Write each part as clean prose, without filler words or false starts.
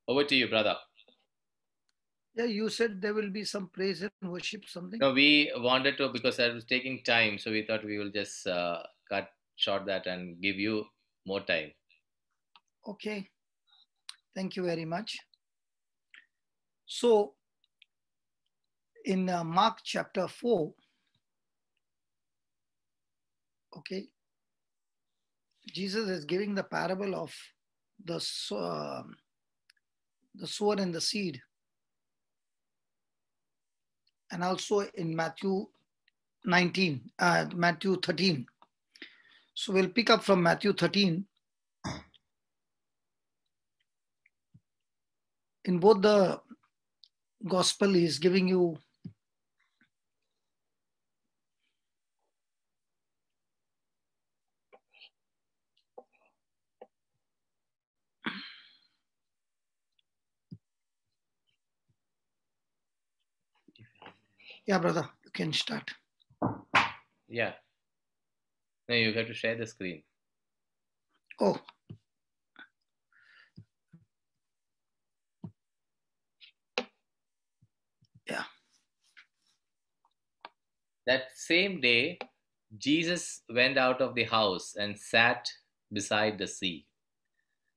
Over to you, brother. Yeah, you said there will be some praise and worship, something. No, we wanted to, because I was taking time, so we thought we will just cut short that and give you more time. Okay. Thank you very much. So, in Mark chapter 4, okay, Jesus is giving the parable of the sower and the seed. And also in Matthew 13. So we'll pick up from Matthew 13. In both the gospel, he is giving you yeah, brother, you can start. Yeah. No, you have to share the screen. Oh. Yeah. That same day, Jesus went out of the house and sat beside the sea.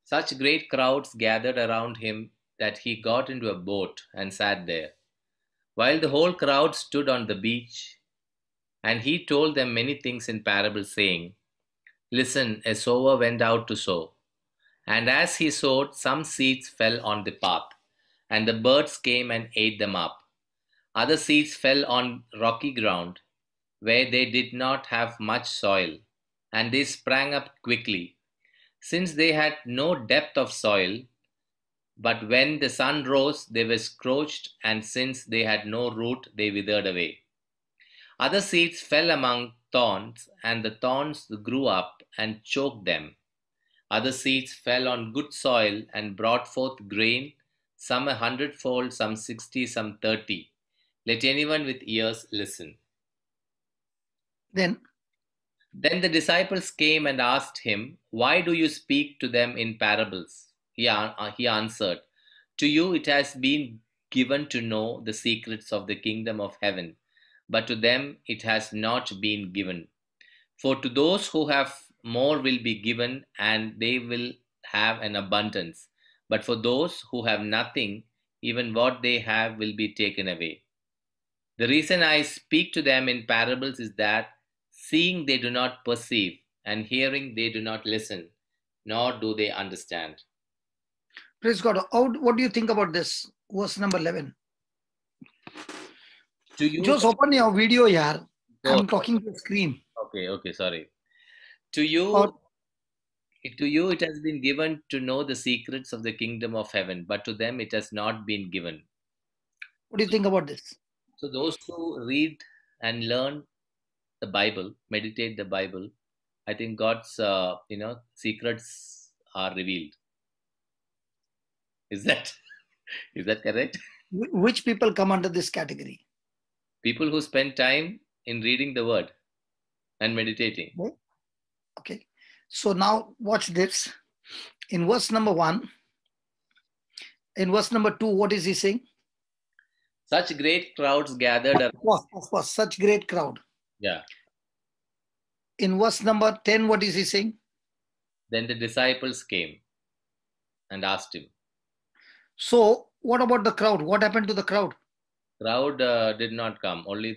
Such great crowds gathered around him that he got into a boat and sat there, while the whole crowd stood on the beach. And he told them many things in parables, saying, Listen, a sower went out to sow. And as he sowed, some seeds fell on the path, and the birds came and ate them up. Other seeds fell on rocky ground, where they did not have much soil, and they sprang up quickly, since they had no depth of soil. But when the sun rose, they were scorched, and since they had no root, they withered away. Other seeds fell among thorns, and the thorns grew up and choked them. Other seeds fell on good soil and brought forth grain, some 100-fold, some 60, some 30. Let anyone with ears listen. Then the disciples came and asked him, Why do you speak to them in parables? He answered, To you it has been given to know the secrets of the kingdom of heaven, but to them it has not been given. For to those who have more will be given, and they will have an abundance. But for those who have nothing, even what they have will be taken away. The reason I speak to them in parables is that seeing they do not perceive, and hearing they do not listen, nor do they understand. praise God. What do you think about this? Verse number 11. To you, Just open your video here. oh, I'm talking to the screen. okay, sorry. To you, Or it has been given to know the secrets of the kingdom of heaven, but to them it has not been given. what do you think about this? So those who read and learn the Bible, meditate the Bible, I think God's secrets are revealed. Is that correct? Which people come under this category? People who spend time in reading the word and meditating. Okay. So now watch this. In verse number 1, in verse number 2, what is he saying? Such great crowds gathered. Of course, such great crowd. Yeah. In verse number 10, what is he saying? Then the disciples came and asked him. So what about the crowd? What happened to the crowd? Crowd did not come. Only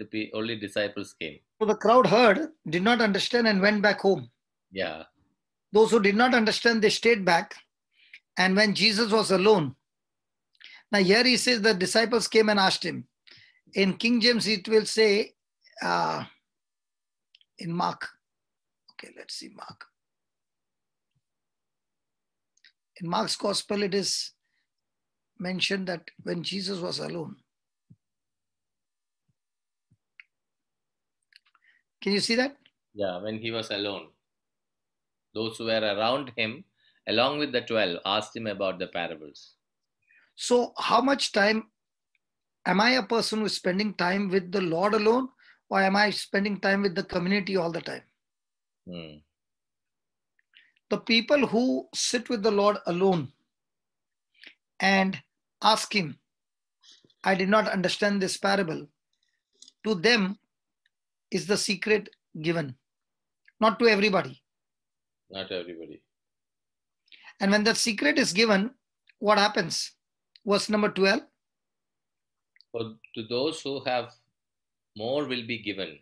disciples came. So the crowd heard, did not understand, and went back home. Yeah. Those who did not understand, they stayed back. And when Jesus was alone, now here he says the disciples came and asked him. In King James, it will say in Mark. Okay, let's see Mark. In Mark's gospel, it is mentioned that when Jesus was alone. Can you see that? Yeah, when he was alone. Those who were around him, along with the 12, asked him about the parables. So how much time, am I a person who is spending time with the Lord alone, or am I spending time with the community all the time? The people who sit with the Lord alone, and ask him, I did not understand this parable. To them is the secret given, not to everybody. Not everybody. And when that secret is given, what happens? Verse number 12. For to those who have, more will be given,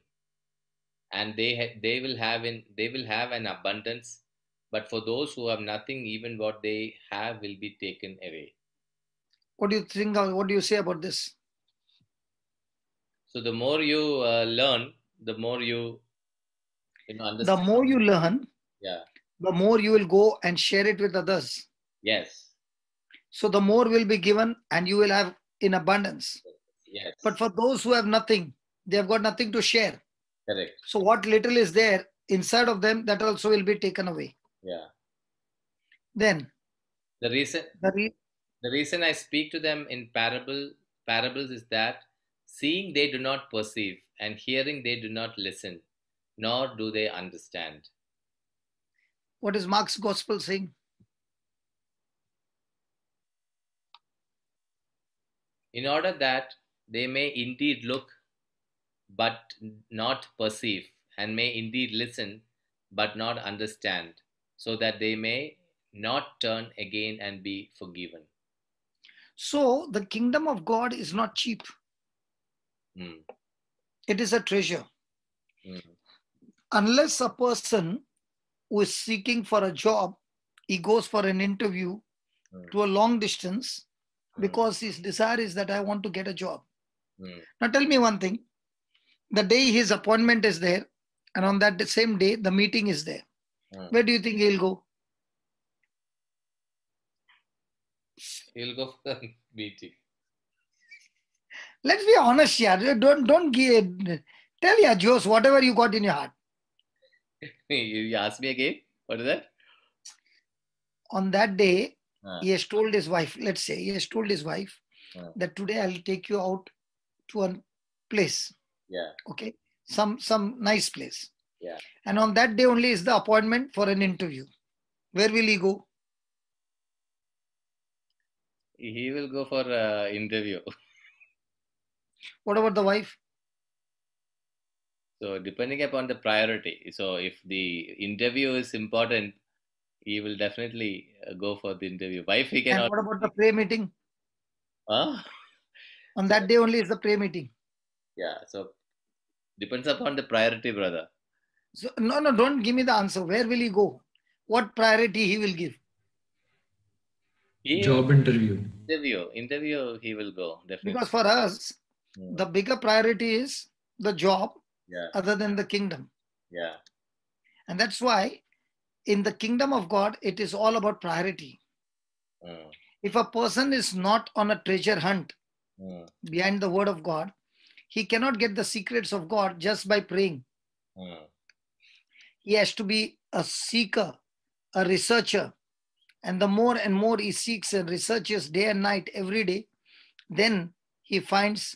and they will have an abundance. But for those who have nothing, even what they have will be taken away. What do you think? What do you say about this? So the more you learn, the more you The understand. more you learn, Yeah. the more you will go and share it with others. Yes. So the more will be given and you will have in abundance. Yes. But for those who have nothing, they have got nothing to share. Correct. So what little is there inside of them, that also will be taken away. Yeah. Then The reason I speak to them in parables is that seeing they do not perceive, and hearing they do not listen, nor do they understand. what is Mark's gospel saying? In order that they may indeed look but not perceive, and may indeed listen but not understand, so that they may not turn again and be forgiven. So the kingdom of God is not cheap. Mm. It is a treasure. Mm. Unless a person who is seeking for a job, he goes for an interview to a long distance because his desire is that I want to get a job. Now tell me one thing. The day his appointment is there, and on that same day, the meeting is there. Where do you think he'll go? He'll go for the meeting. Let's be honest here. Don't tell ya, Jose, whatever you got in your heart. You ask me again? What is that? On that day, he has told his wife, let's say, he has told his wife that today I'll take you out to a place. Yeah. Okay. Some nice place. Yeah. And on that day only is the appointment for an interview. Where will he go? He will go for an interview. What about the wife? So depending upon the priority. So if the interview is important, he will definitely go for the interview. Wife, he And cannot. what about the prayer meeting? Huh? On that day only is the prayer meeting. Yeah. So depends upon the priority, brother. So no, don't give me the answer. Where will he go? What priority he will give? Job interview. Interview, he will go definitely. Because for us, the bigger priority is the job, other than the kingdom. Yeah. And that's why in the kingdom of God, it is all about priority. If a person is not on a treasure hunt behind the word of God, he cannot get the secrets of God just by praying. He has to be a seeker, a researcher. And the more and more he seeks and researches day and night every day, then he finds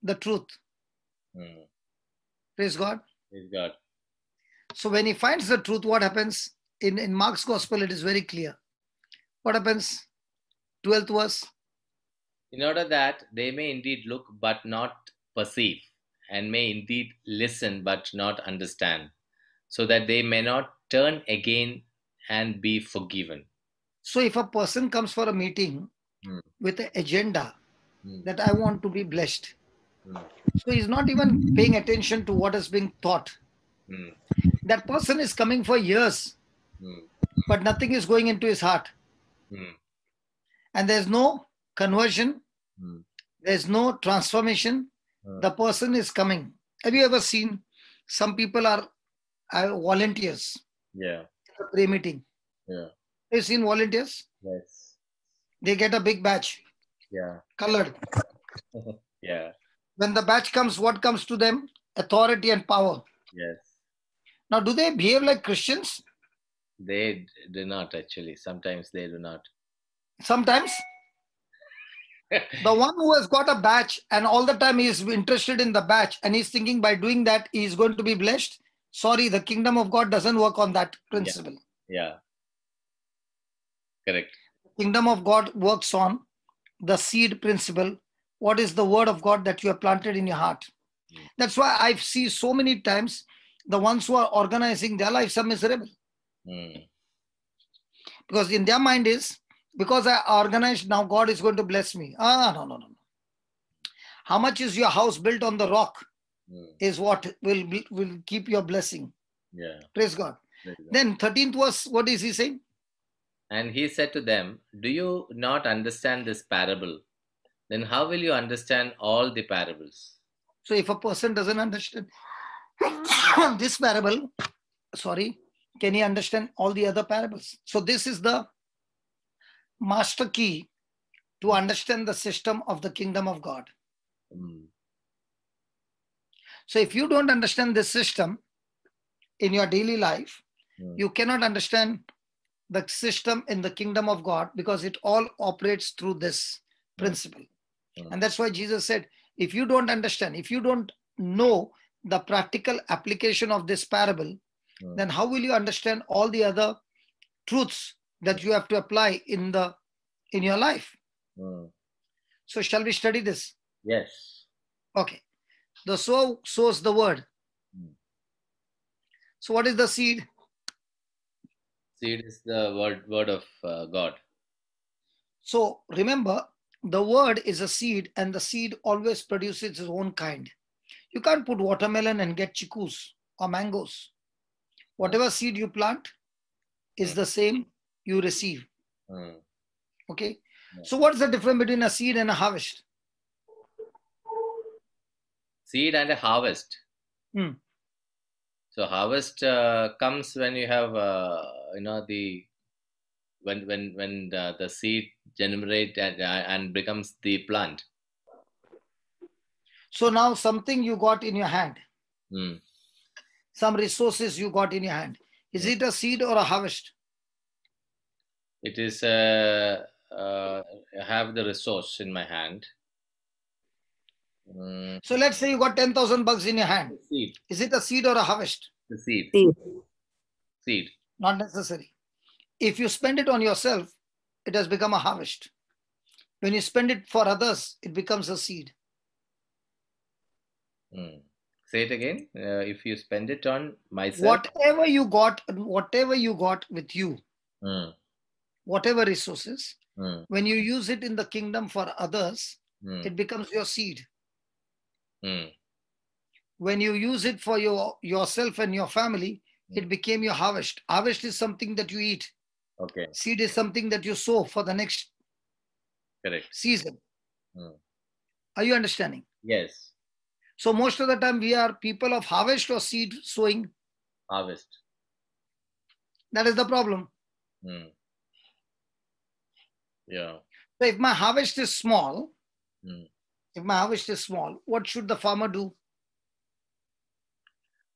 the truth. Praise God. Praise God. So when he finds the truth, what happens? In Mark's gospel, it is very clear. What happens? 12th verse. In order that they may indeed look but not perceive, and may indeed listen but not understand, so that they may not turn again and be forgiven. So if a person comes for a meeting with an agenda that I want to be blessed, so he's not even paying attention to what is being taught. That person is coming for years, but nothing is going into his heart. And there's no conversion, there's no transformation. The person is coming. Have you ever seen some people are volunteers? Yeah. In a prayer meeting. Yeah. Have you seen volunteers? Yes. They get a big badge. Yeah. Colored. Yeah. When the badge comes, what comes to them? Authority and power. Yes. Now, do they behave like Christians? They do not actually. Sometimes they do not. Sometimes. The one who has got a badge and all the time he is interested in the badge and he's thinking by doing that he is going to be blessed. Sorry, the kingdom of God doesn't work on that principle. Yeah. Correct. Kingdom of God works on the seed principle. What is the word of God that you have planted in your heart? That's why I see so many times the ones who are organizing their lives are miserable. Because in their mind is, because I organized, now God is going to bless me. No. How much is your house built on the rock is what will keep your blessing. Yeah. Praise God. Then 13th verse, what is he saying? And he said to them, do you not understand this parable? Then how will you understand all the parables? So if a person doesn't understand this parable, can he understand all the other parables? So this is the master key to understand the system of the kingdom of God. So if you don't understand this system in your daily life, you cannot understand the system in the kingdom of God, because it all operates through this principle. And that's why Jesus said, if you don't understand, if you don't know the practical application of this parable, then how will you understand all the other truths that you have to apply in your life? So shall we study this? Yes. Okay. The sower sows the word. So what is the seed? Seed is the word of God. So remember, the word is a seed, and the seed always produces its own kind. You can't put watermelon and get chickus or mangoes. Whatever seed you plant is the same you receive. Okay. So what's the difference between a seed and a harvest? Seed and a harvest. So harvest comes when you have when the seed germinates and becomes the plant. So now something you got in your hand, some resources you got in your hand. Is it a seed or a harvest? It is I have the resource in my hand. So let's say you got 10,000 bucks in your hand. Seed. Is it a seed or a harvest? The seed. Seed. Not necessary. If you spend it on yourself, it has become a harvest. When you spend it for others, it becomes a seed. Say it again. If you spend it on myself, whatever you got with you, whatever resources, when you use it in the kingdom for others, it becomes your seed. When you use it for yourself and your family, it became your harvest. Harvest is something that you eat. Okay. Seed is something that you sow for the next season. Are you understanding? Yes. So most of the time we are people of harvest or seed sowing. Harvest. That is the problem. Yeah. So if my harvest is small, what should the farmer do?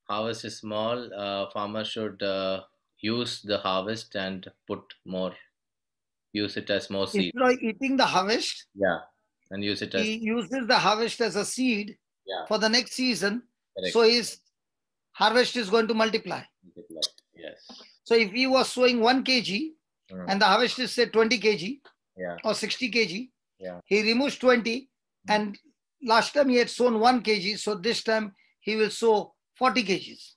Harvest is small. Farmer should use the harvest and use it as more seed. Instead of eating the harvest, and use it as he uses the harvest as a seed for the next season. Correct. So his harvest is going to multiply. Yes. So if he was sowing 1 kg and the harvest is say 20 kg or 60 kg, he removes 20 and last time he had sown 1 kg, so this time he will sow 40 kgs.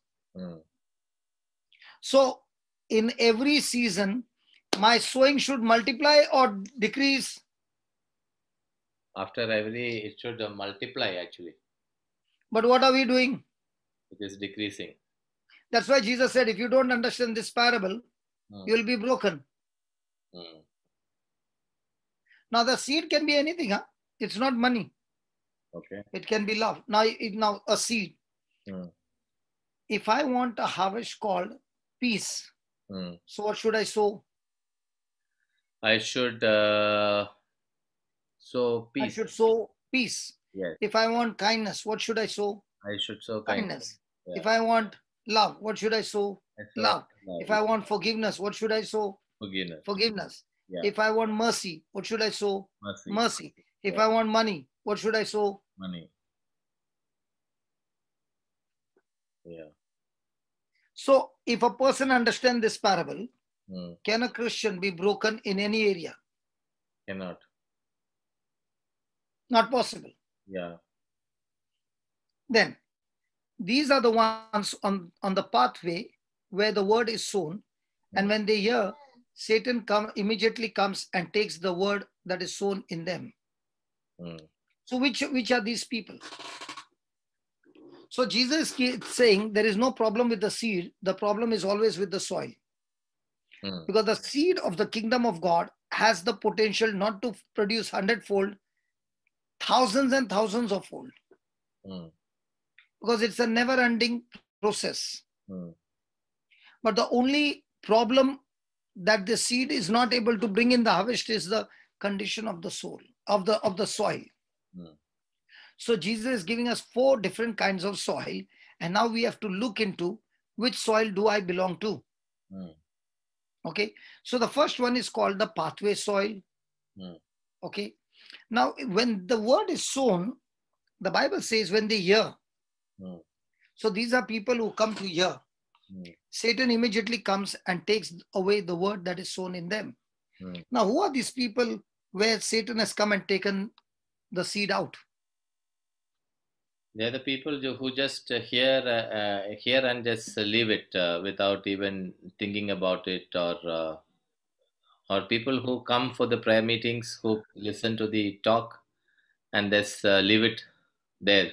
So in every season, my sowing should multiply or decrease? After every, it should multiply actually. But what are we doing? It is decreasing. That's why Jesus said, if you don't understand this parable, you will be broken. Now the seed can be anything, huh? It's not money. Okay. It can be love. Now a seed. If I want a harvest called peace, so what should I sow? I should sow peace. I should sow peace. Yes. If I want kindness, what should I sow? I should sow kindness. If I want love, what should I sow? Love. If I want forgiveness, what should I sow? Forgiveness. If I want mercy, what should I sow? Mercy. If I want money, what should I sow? Money. Yeah. So if a person understands this parable, can a Christian be broken in any area? Cannot. Not possible. Yeah. Then these are the ones on the pathway where the word is sown, and when they hear, Satan immediately comes and takes the word that is sown in them. So which are these people? So Jesus is saying there is no problem with the seed. The problem is always with the soil. Because the seed of the kingdom of God has the potential not to produce 100-fold, thousands and thousands of fold. Because it's a never-ending process. But the only problem that the seed is not able to bring in the harvest is the condition of the soul, of the soil. So Jesus is giving us 4 different kinds of soil, and now we have to look into which soil do I belong to. Okay, so the first one is called the pathway soil. Okay, now when the word is sown, the Bible says when they hear. So these are people who come to hear. Satan immediately comes and takes away the word that is sown in them. Now, who are these people where Satan has come and taken the seed out? They're the people who just hear and just leave it without even thinking about it, or people who come for the prayer meetings, who listen to the talk and just leave it there.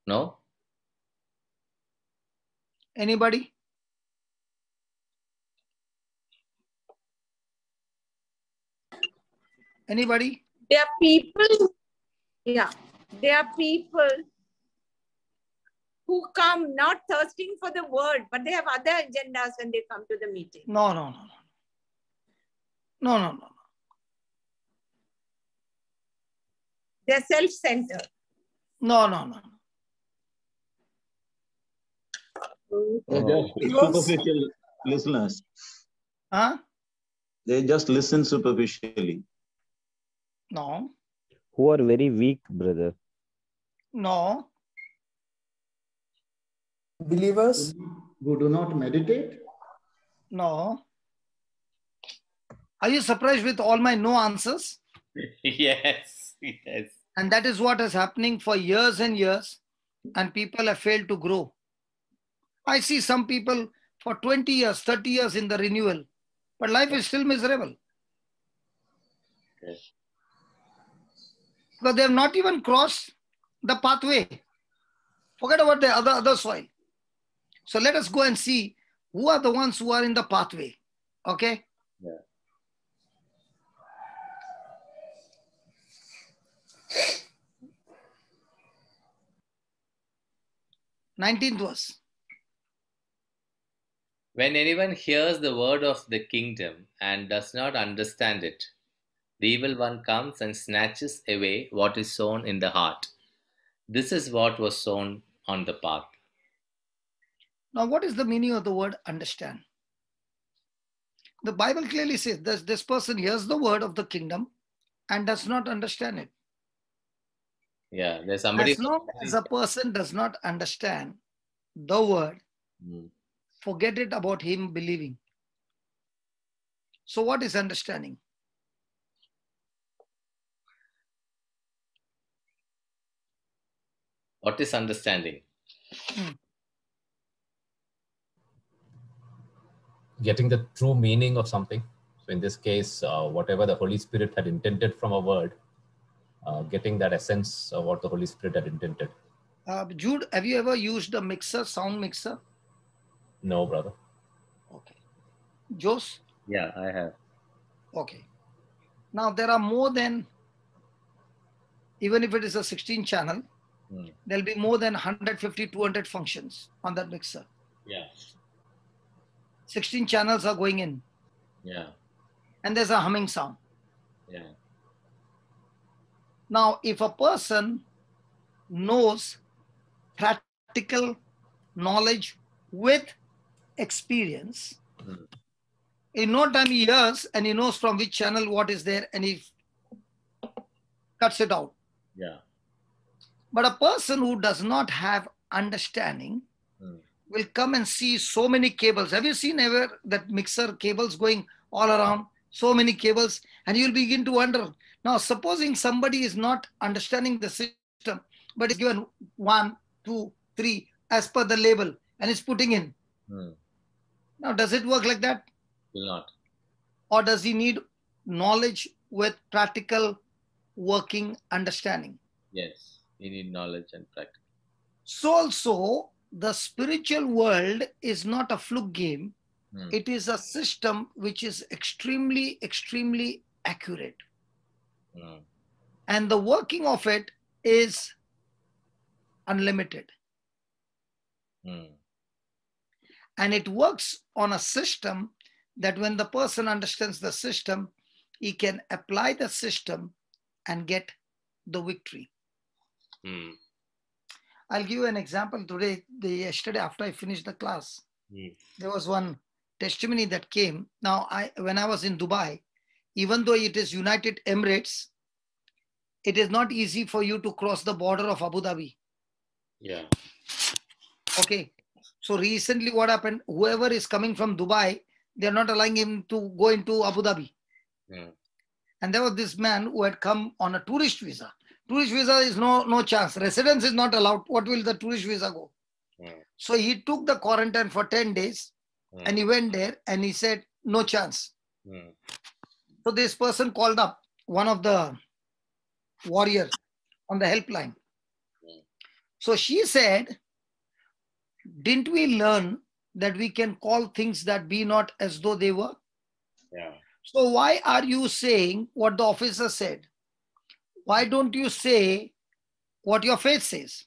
No? Anybody? Anybody? There are people, there are people who come not thirsting for the word, but they have other agendas when they come to the meeting. No. They're self-centered. No. They're just superficial listeners. Huh? They just listen superficially. No. Who are very weak, brother. No. Believers who do not meditate. No. Are you surprised with all my no answers? Yes. And that is what is happening for years and years, and people have failed to grow. I see some people for 20 years, 30 years in the renewal, but life is still miserable. Yes. Because they have not even crossed the pathway. Forget about the other soil. So let us go and see who are the ones who are in the pathway. Okay? Yeah. 19th verse. When anyone hears the word of the kingdom and does not understand it, the evil one comes and snatches away what is sown in the heart. This is what was sown on the path. Now, what is the meaning of the word understand? The Bible clearly says this person hears the word of the kingdom and does not understand it. Yeah, there's somebody. As long as a person does not understand the word, forget it about him believing. So what is understanding? What is understanding? Getting the true meaning of something. So in this case, whatever the Holy Spirit had intended from a word, getting that essence of what the Holy Spirit had intended. Jude, have you ever used a mixer, sound mixer? No, brother. Okay. Jos? Yeah, I have. Okay. Now there are more than, even if it is a 16 channel, there'll be more than 150, 200 functions on that mixer. Yeah. 16 channels are going in. Yeah. And there's a humming sound. Yeah. Now, if a person knows practical knowledge with experience, in no time he hears and he knows from which channel what is there and he cuts it out. Yeah. But a person who does not have understanding will come and see so many cables. Have you seen ever that mixer cables going all around? So many cables, and you'll begin to wonder. Now, supposing somebody is not understanding the system, but is given 1, 2, 3 as per the label and is putting in. Now, does it work like that? Will not. Or does he need knowledge with practical working understanding? Yes, you need knowledge and practice. So also, the spiritual world is not a fluke game. It is a system which is extremely, extremely accurate. And the working of it is unlimited. And it works on a system that when the person understands the system, he can apply the system and get the victory. I'll give you an example today. Yesterday, after I finished the class, there was one testimony that came. Now, when I was in Dubai, even though it is United Emirates, it is not easy for you to cross the border of Abu Dhabi. Yeah. Okay. So recently what happened, whoever is coming from Dubai, they're not allowing him to go into Abu Dhabi. And there was this man who had come on a tourist visa. Tourist visa is no chance. Residence is not allowed. What will the tourist visa go? So he took the quarantine for 10 days and he went there and he said, no chance. So this person called up one of the warriors on the helpline. So she said, didn't we learn that we can call things that be not as though they were? Yeah. So why are you saying what the officer said? Why don't you say what your faith says?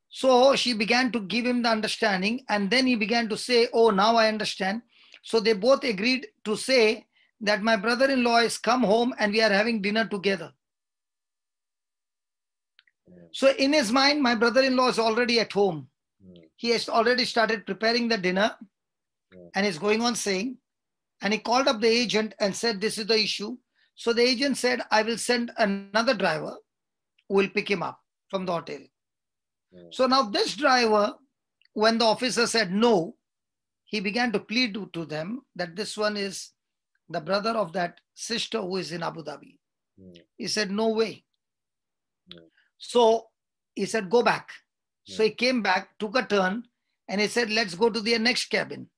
So she began to give him the understanding, and then he began to say, oh, now I understand. So they both agreed to say that my brother-in-law has come home and we are having dinner together. So in his mind, my brother-in-law is already at home. He has already started preparing the dinner and is going on saying, and he called up the agent and said, this is the issue. So the agent said, I will send another driver who will pick him up from the hotel. So now this driver, when the officer said no, he began to plead to them that this one is the brother of that sister who is in Abu Dhabi. He said, no way. So he said, go back. So he came back, took a turn, and he said, let's go to the next cabin.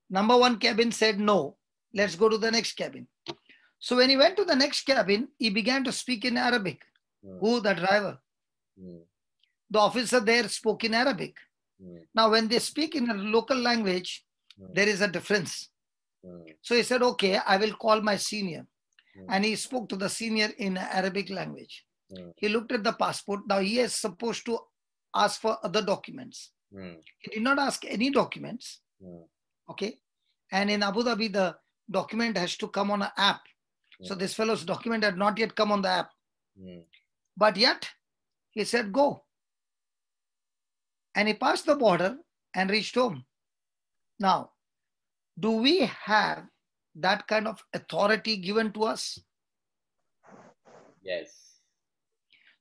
Number one cabin said, no, let's go to the next cabin. So when he went to the next cabin, he began to speak in Arabic. Who? The driver. The officer there spoke in Arabic. Now, when they speak in a local language, there is a difference. So he said, okay, I will call my senior. And he spoke to the senior in Arabic language. He looked at the passport. Now he is supposed to ask for other documents. He did not ask any documents. Okay. And in Abu Dhabi, the document has to come on an app. So this fellow's document had not yet come on the app. But yet, he said, go. And he passed the border and reached home. Now, do we have that kind of authority given to us? Yes.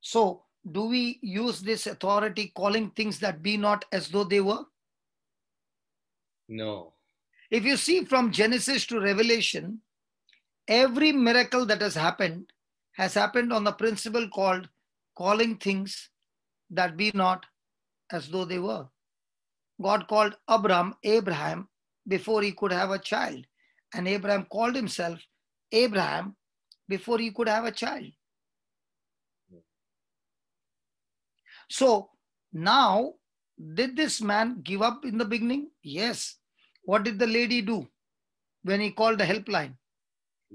So, do we use this authority calling things that be not as though they were? No. If you see from Genesis to Revelation, every miracle that has happened on the principle called calling things that be not as though they were. God called Abraham before he could have a child. And Abraham called himself Abraham before he could have a child. So now, did this man give up in the beginning? Yes. What did the lady do when he called the helpline?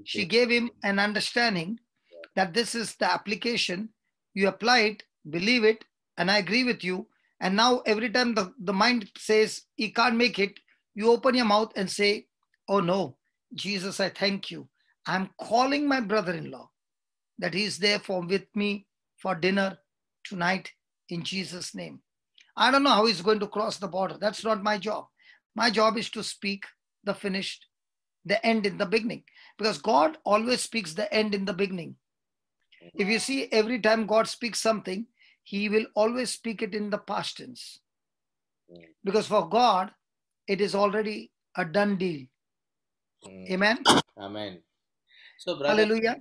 She gave him an understanding that this is the application. You apply it, believe it, and I agree with you. And now every time the mind says he can't make it, you open your mouth and say, oh no, Jesus, I thank you. I'm calling my brother-in-law that he's there with me for dinner tonight in Jesus' name. I don't know how he's going to cross the border. That's not my job. My job is to speak the end in the beginning, because God always speaks the end in the beginning. If you see, every time God speaks something, he will always speak it in the past tense. Because for God, it is already a done deal. Amen. Amen. So, brother, Hallelujah.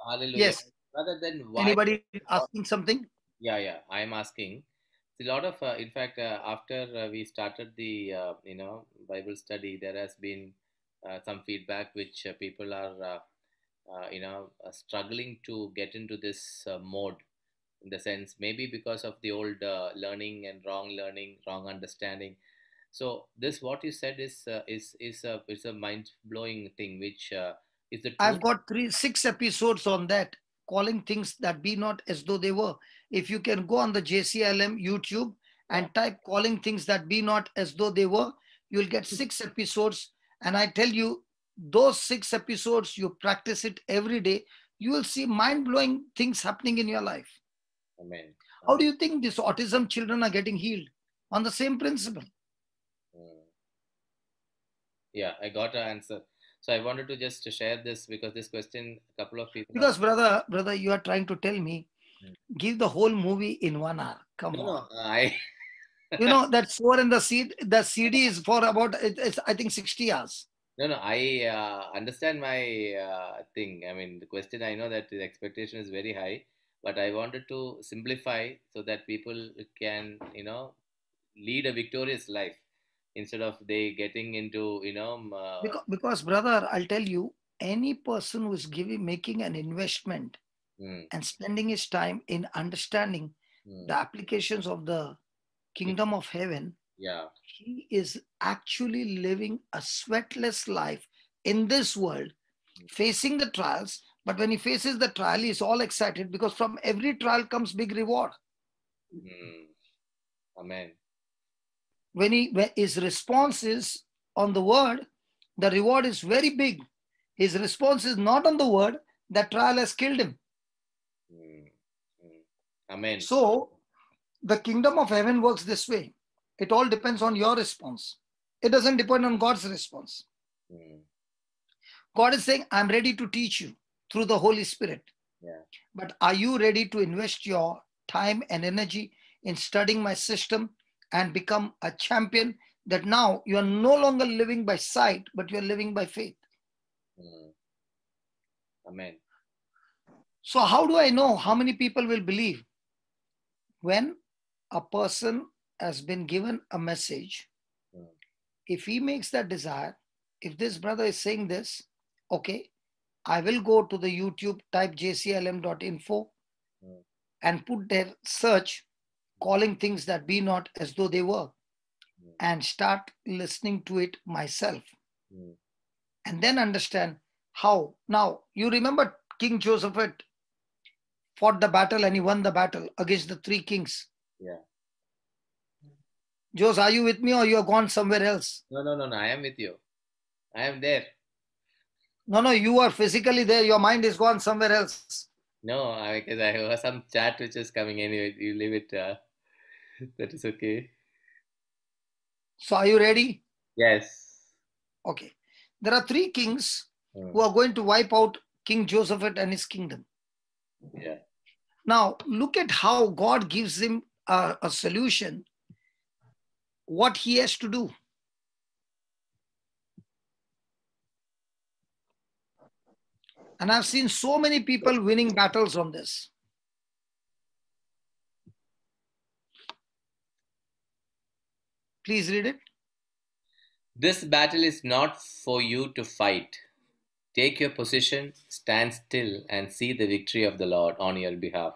hallelujah. Yes. Rather than why? Anybody asking something? Yeah. I am asking. A lot of, in fact, after we started the, Bible study, there has been some feedback which people are, struggling to get into this mode. In the sense, maybe because of the old learning, wrong understanding. So this, what you said, is a mind blowing thing, which is the truth. I've got 6 episodes on that, calling things that be not as though they were. If you can go on the JCILM YouTube and type calling things that be not as though they were, you'll get 6 episodes. And I tell you, those 6 episodes, you practice it every day, you will see mind-blowing things happening in your life. Amen. How do you think these autism children are getting healed? On the same principle. Yeah, I got an answer. So I wanted to just share this because this question, a couple of people. Because brother, you are trying to tell me, give the whole movie in 1 hour. Come on. No, You know that Sower and the CD is for about, it's I think 60 hours. No, I understand my thing. I mean, the question, I know that the expectation is very high, but I wanted to simplify so that people can, lead a victorious life instead of they getting into, Because brother, I'll tell you, any person who is making an investment and spending his time in understanding the applications of the kingdom of heaven, he is actually living a sweatless life in this world, facing the trials. But when he faces the trial, he's all excited because from every trial comes big reward. Amen. When his response is on the word, the reward is very big. His response is not on the word, that trial has killed him. Amen. So the kingdom of heaven works this way. It all depends on your response. It doesn't depend on God's response. God is saying, I'm ready to teach you through the Holy Spirit. But are you ready to invest your time and energy in studying my system and become a champion, that now you are no longer living by sight, but you are living by faith? Amen. So how do I know how many people will believe? When a person has been given a message, if he makes that desire, if this brother is saying this, okay, I will go to the YouTube, type jcilm.info and put their search, calling things that be not as though they were, and start listening to it myself. And then understand how. Now, you remember King Joseph fought the battle and he won the battle against the 3 kings. Jose, are you with me or you have gone somewhere else? No, I am with you. I am there. No, you are physically there. Your mind is gone somewhere else. No, because I have some chat which is coming anyway. You leave it. That is okay. So are you ready? Yes. Okay. There are 3 kings who are going to wipe out King Joseph and his kingdom. Now, look at how God gives him a solution, what he has to do. And I've seen so many people winning battles on this. Please read it. This battle is not for you to fight. Take your position, stand still, and see the victory of the Lord on your behalf.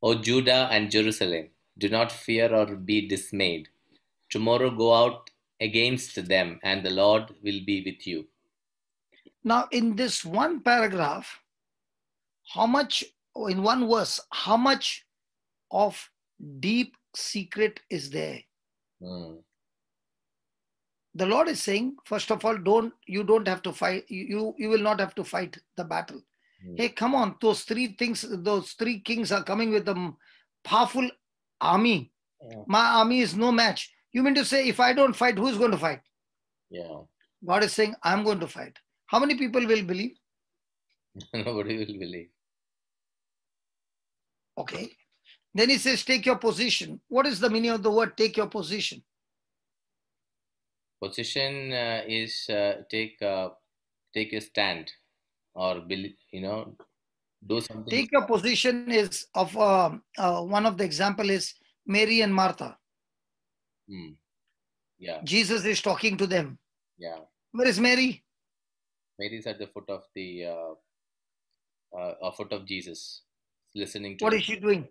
O Judah and Jerusalem, do not fear or be dismayed. Tomorrow go out against them, and the Lord will be with you. Now, in this one paragraph, how much, in one verse, how much of deep secret is there? The Lord is saying, first of all, you don't have to fight. You will not have to fight the battle. Hey, come on, those 3 kings are coming with a powerful army. My army is no match. You mean to say, if I don't fight, who's going to fight? God is saying, I'm going to fight. How many people will believe? Nobody will believe. Okay. Then he says, take your position. What is the meaning of the word take your position? Position is take your stand, or do something. Take your position is of one of the example is Mary and Martha. Yeah. Jesus is talking to them. Yeah. Where is Mary? Mary is at the foot of the foot of Jesus, listening to What him. is she doing?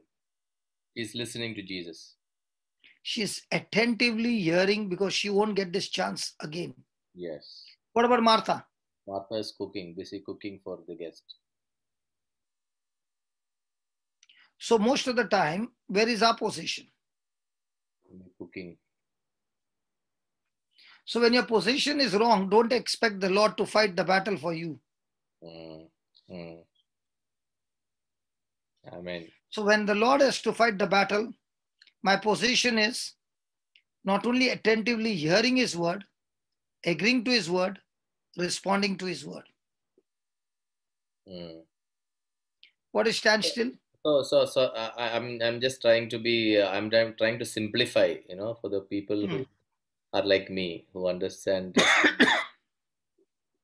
She's listening to Jesus. She's attentively hearing because she won't get this chance again. Yes. What about Martha? Martha is busy cooking for the guest. So most of the time, where is our position? Cooking. So when your position is wrong, don't expect the Lord to fight the battle for you. Amen. So when the Lord has to fight the battle, my position is not only attentively hearing his word, agreeing to his word, responding to his word. What is standstill? So I'm just trying to be I'm trying to simplify, for the people who are like me, who understand.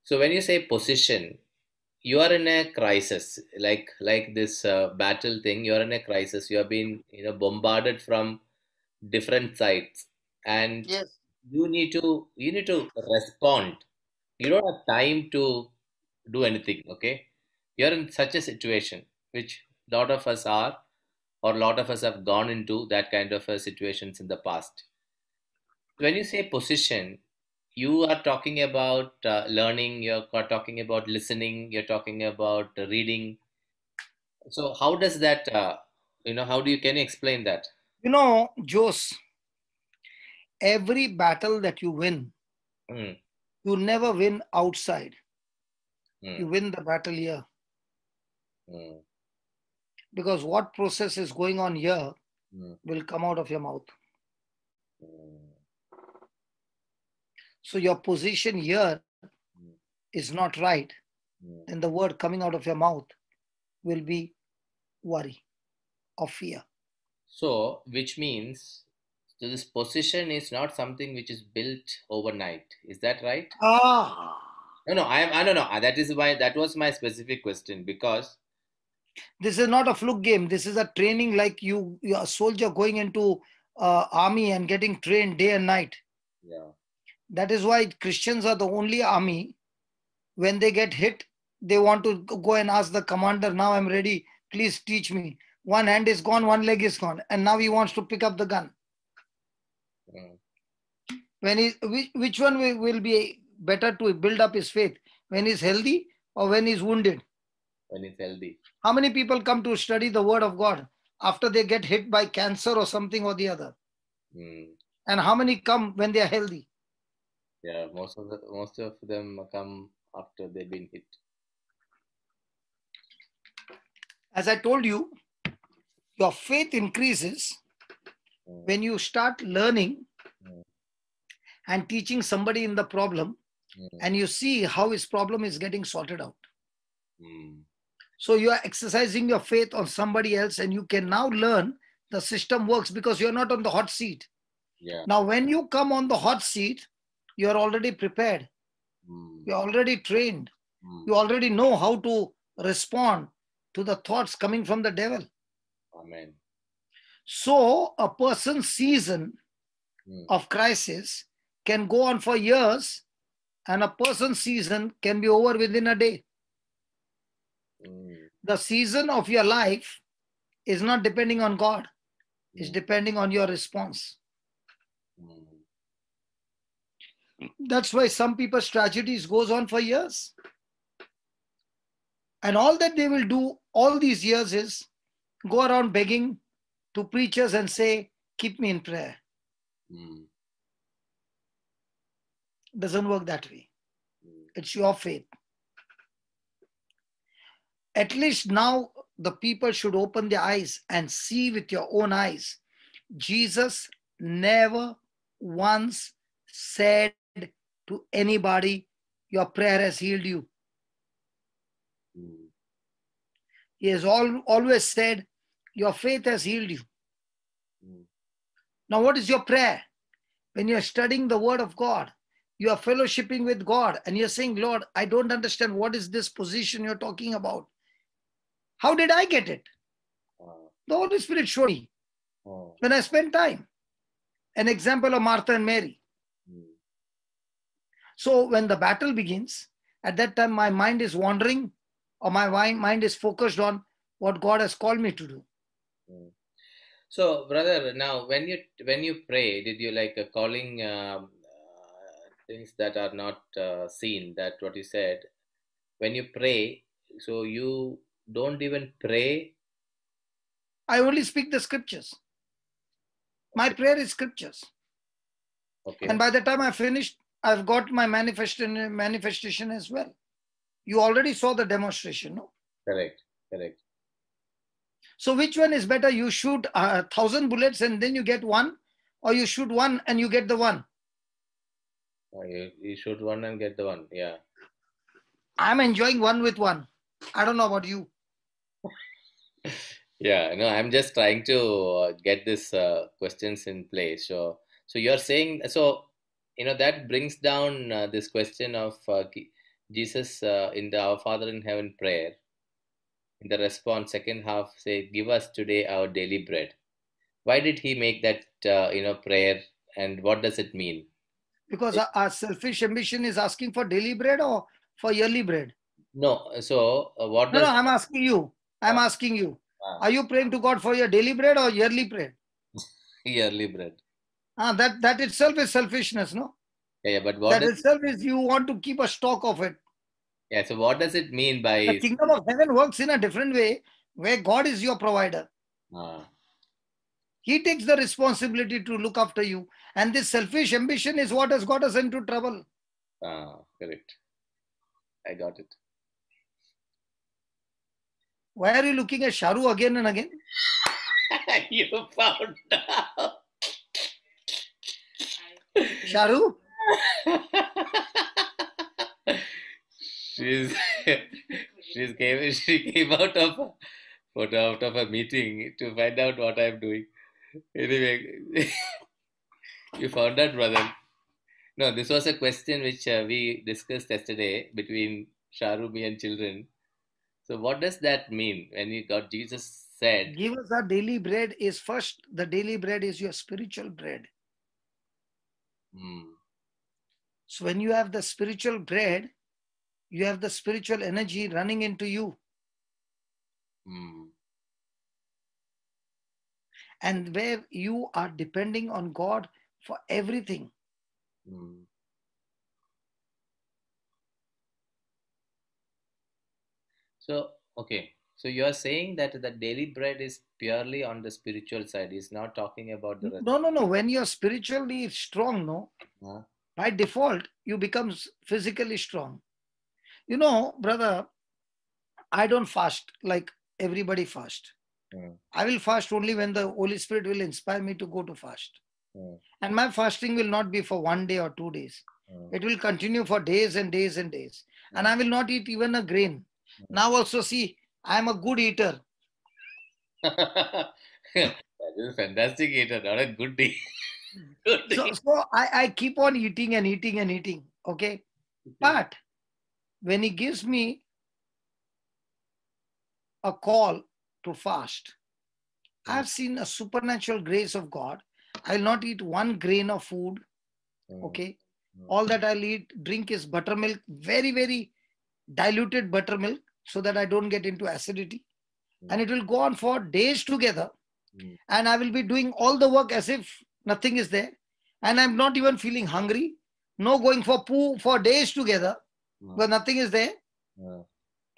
So when you say position, you are in a crisis, like this battle thing. You are in a crisis. You have been bombarded from different sides, and yes, you need to respond. You don't have time to do anything. Okay, you're in such a situation, which a lot of us are, or a lot of us have gone into that kind of situations in the past. When you say position, you are talking about learning, you're talking about listening, you're talking about reading. So how does that can you explain that? Jose, every battle that you win, you never win outside. You win the battle here. Because what process is going on here will come out of your mouth. So your position here is not right. Then the word coming out of your mouth will be worry or fear. So, which means this position is not something which is built overnight. Is that right? No. I don't know. That is why that was my specific question, because this is not a fluke game. This is a training, like you're a soldier going into army and getting trained day and night. Yeah. That is why Christians are the only army. When they get hit, they want to go and ask the commander, now I'm ready, please teach me. One hand is gone, one leg is gone, and now he wants to pick up the gun. When which one will be better to build up his faith? When he's healthy or when he's wounded? When he's healthy. How many people come to study the word of God after they get hit by cancer or something or the other? And how many come when they are healthy? Yeah, most of them come after they've been hit. As I told you, your faith increases when you start learning and teaching somebody in the problem, and you see how his problem is getting sorted out. So you are exercising your faith on somebody else, and you can now learn the system works because you're not on the hot seat. Yeah. Now, when you come on the hot seat, you're already prepared. You're already trained. You already know how to respond to the thoughts coming from the devil. Amen. So a person's season of crisis can go on for years, and a person's season can be over within a day. The season of your life is not depending on God. It's depending on your response. That's why some people's tragedies goes on for years. And all that they will do all these years is go around begging to preachers and say, keep me in prayer. Doesn't work that way. It's your faith. At least now the people should open their eyes and see with your own eyes. Jesus never once said to anybody, your prayer has healed you. He has always said, your faith has healed you. Now, what is your prayer? When you're studying the word of God, you are fellowshipping with God and you're saying, Lord, I don't understand. What is this position you're talking about? How did I get it? The Holy Spirit showed me when I spent time. An example of Martha and Mary. So when the battle begins, at that time my mind is wandering, or my mind is focused on what God has called me to do. So, brother, now when you pray, did you like calling things that are not seen? That what you said. When you pray, so you don't even pray. I only speak the scriptures. My prayer is scriptures. Okay. And by the time I finished, I've got my manifestation as well. You already saw the demonstration, no? Correct. Correct. So which one is better? You shoot 1,000 bullets and then you get one, or you shoot one and you get the one? You shoot one and get the one. Yeah. I'm enjoying one with one. I don't know about you. Yeah, no, I'm just trying to get this questions in place. So you're saying, so that brings down this question of Jesus in the Our Father in Heaven prayer. In the response, second half, say, "Give us today our daily bread." Why did he make that prayer, and what does it mean? Because our selfish ambition is asking for daily bread or for yearly bread. No, so what does? No, I'm asking you. Are you praying to God for your daily bread or yearly bread? Yearly bread. That itself is selfishness, no? Yeah, but what that itself is you want to keep a stock of it. Yeah, so what does it mean by... The kingdom of heaven works in a different way, where God is your provider. He takes the responsibility to look after you. And this selfish ambition is what has got us into trouble. Correct. I got it. Why are you looking at Sharu again and again? You found out. Sharu? She came out of a meeting to find out what I'm doing. Anyway, you found out, brother. No, this was a question which we discussed yesterday between Sharu, me, and children. So, what does that mean when Jesus said, "Give us our daily bread"? Is first, the daily bread is your spiritual bread. So, when you have the spiritual bread, you have the spiritual energy running into you. And where you are depending on God for everything. So, okay. So you are saying that the daily bread is purely on the spiritual side. He's not talking about the rest. No. When you're spiritually strong, by default, you become physically strong. You know, brother, I don't fast like everybody fast. I will fast only when the Holy Spirit will inspire me to go to fast. And my fasting will not be for 1 day or 2 days. It will continue for days and days and days. And I will not eat even a grain. Now also see, I am a good eater. That is a fantastic eater, not a good day. So I keep on eating and eating and eating. Okay. But when he gives me a call to fast, I've seen a supernatural grace of God. I will not eat 1 grain of food. Okay. All that I'll drink is buttermilk, very, very diluted buttermilk, so that I don't get into acidity. And it will go on for days together. And I will be doing all the work as if nothing is there. And I'm not even feeling hungry. No going for poo for days together, but nothing is there.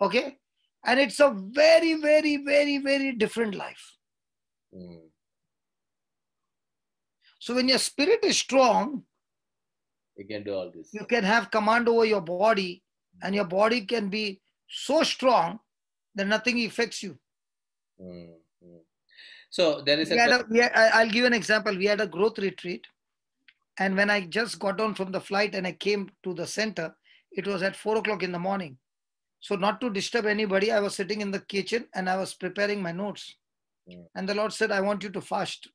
Okay. And it's a very, very, very, very different life. So when your spirit is strong, you can do all this. You can have command over your body, and your body can be so strong that nothing affects you. So there is I'll give an example. We had a growth retreat, and when I just got down from the flight and I came to the center, it was at 4 o'clock in the morning. So not to disturb anybody, I was sitting in the kitchen and I was preparing my notes. And the Lord said, I want you to fast.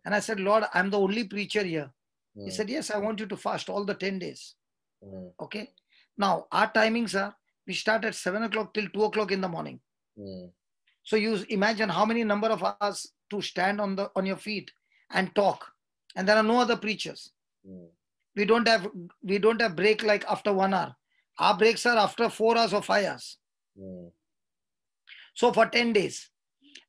And I said, Lord, I'm the only preacher here. He said, yes, I want you to fast all the 10 days. Okay. Now, our timings are, we start at 7 o'clock till 2 o'clock in the morning. So you imagine how many number of hours to stand on your feet and talk. And there are no other preachers. We don't have break like after 1 hour. Our breaks are after 4 hours or 5 hours. So for 10 days.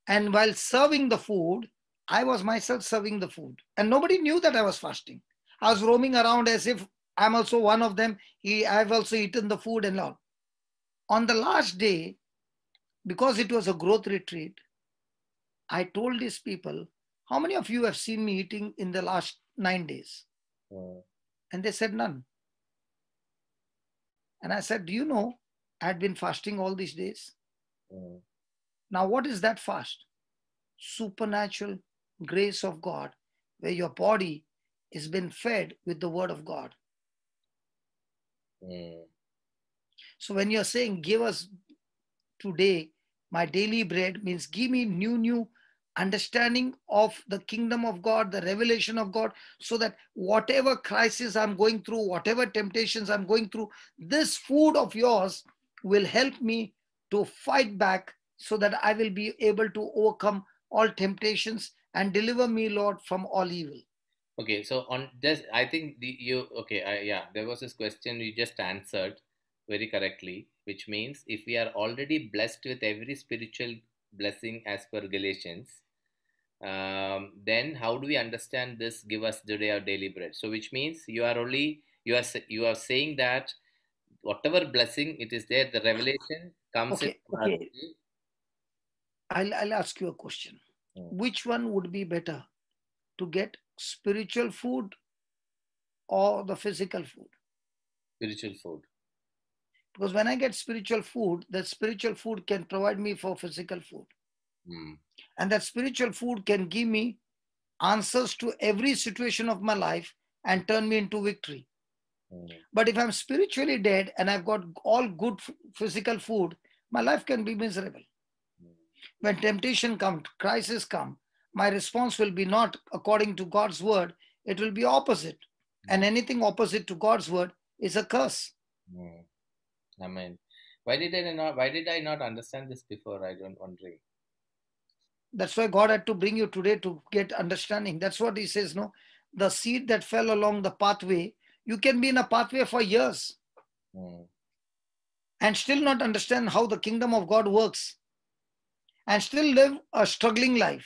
And while serving the food, I was myself serving the food. And nobody knew that I was fasting. I was roaming around as if I'm also one of them. I've also eaten the food and all. On the last day, because it was a growth retreat, I told these people, how many of you have seen me eating in the last 9 days? And they said none. And I said, do you know, I had been fasting all these days. Now, what is that fast? Supernatural grace of God, where your body is been fed with the word of God. So when you're saying, give us today my daily bread, means give me new understanding of the kingdom of God, the revelation of God, so that whatever crisis I'm going through, whatever temptations I'm going through, this food of yours will help me to fight back so that I will be able to overcome all temptations and deliver me, Lord, from all evil. Okay, so on this, I think there was this question you just answered very correctly, which means if we are already blessed with every spiritual blessing as per Galatians, then how do we understand this? Give us today our daily bread. So, which means you are saying that whatever blessing it is there, the revelation comes in. Okay. I'll ask you a question. Which one would be better, to get spiritual food or the physical food? Spiritual food. Because when I get spiritual food, that spiritual food can provide me for physical food. And that spiritual food can give me answers to every situation of my life and turn me into victory. But if I'm spiritually dead and I've got all good physical food, my life can be miserable. When temptation comes, crisis comes, my response will be not according to God's word. It will be opposite. And anything opposite to God's word is a curse. Amen. Why did I not understand this before? I don't wondering. That's why God had to bring you today to get understanding. That's what he says, no? The seed that fell along the pathway, you can be in a pathway for years and still not understand how the kingdom of God works and still live a struggling life.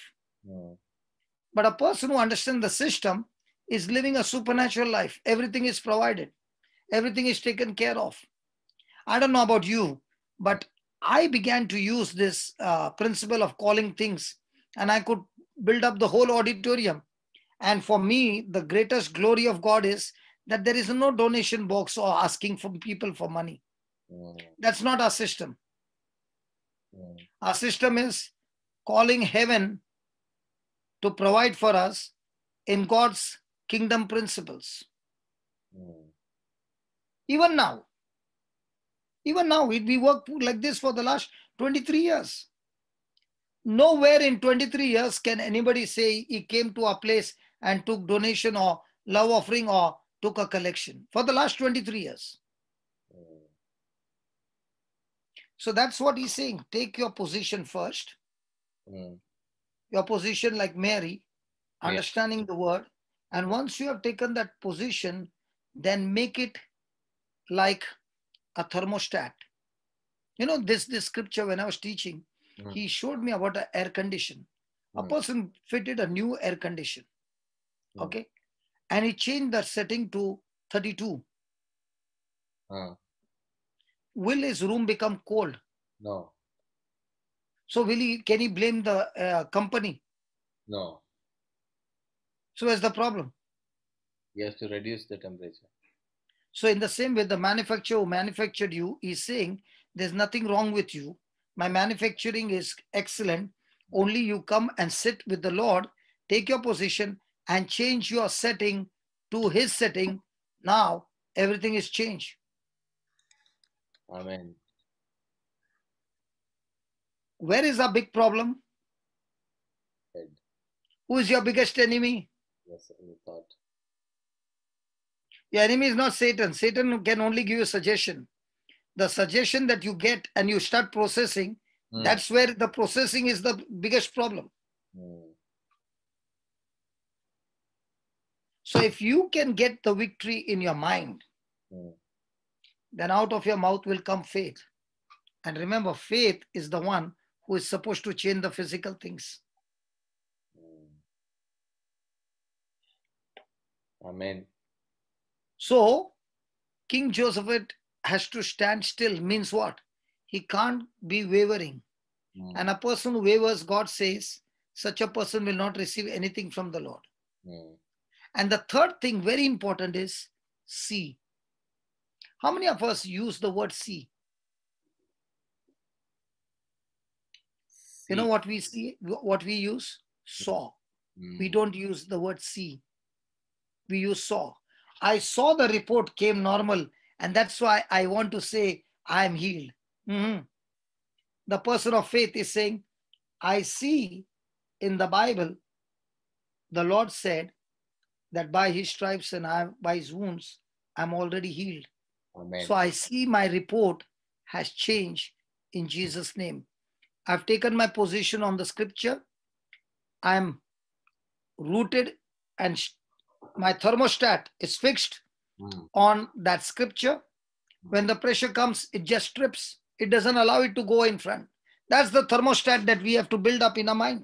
But a person who understands the system is living a supernatural life. Everything is provided. Everything is taken care of. I don't know about you, but I began to use this principle of calling things, and I could build up the whole auditorium. And for me, the greatest glory of God is that there is no donation box or asking from people for money. That's not our system. Our system is calling heaven to provide for us in God's kingdom principles. Even now, we work like this for the last 23 years. Nowhere in 23 years can anybody say he came to a place and took donation or love offering or took a collection for the last 23 years. So that's what he's saying. Take your position first. Your position like Mary, understanding the word. And once you have taken that position, then make it like a thermostat. You know, this scripture, when I was teaching, he showed me about an air condition. A person fitted a new air condition. Okay. And he changed the setting to 32. Will his room become cold? No. So can he blame the company? No. So where's the problem? You have to reduce the temperature. So in the same way, the manufacturer who manufactured you is saying, there's nothing wrong with you. My manufacturing is excellent. Only you come and sit with the Lord, take your position and change your setting to his setting. Now everything is changed. Amen. Where is our big problem? Head. Who is your biggest enemy? Yes, any thought. Your enemy is not Satan. Satan can only give you a suggestion. The suggestion that you get and you start processing, that's where the processing is the biggest problem. So if you can get the victory in your mind, then out of your mouth will come faith. And remember, faith is the one who is supposed to change the physical things. Amen. So King Joseph has to stand still. Means what? He can't be wavering. And a person who wavers, God says, such a person will not receive anything from the Lord. And the third thing, very important, is see. How many of us use the word see? You know what we see, what we use? Saw. We don't use the word see. We use saw. I saw the report came normal, and that's why I want to say I am healed. The person of faith is saying, I see in the Bible, the Lord said that by his stripes and by his wounds, I'm already healed. Amen. So I see my report has changed in Jesus' name. I've taken my position on the scripture. I'm rooted and my thermostat is fixed on that scripture. When the pressure comes, it just strips. It doesn't allow it to go in front. That's the thermostat that we have to build up in our mind.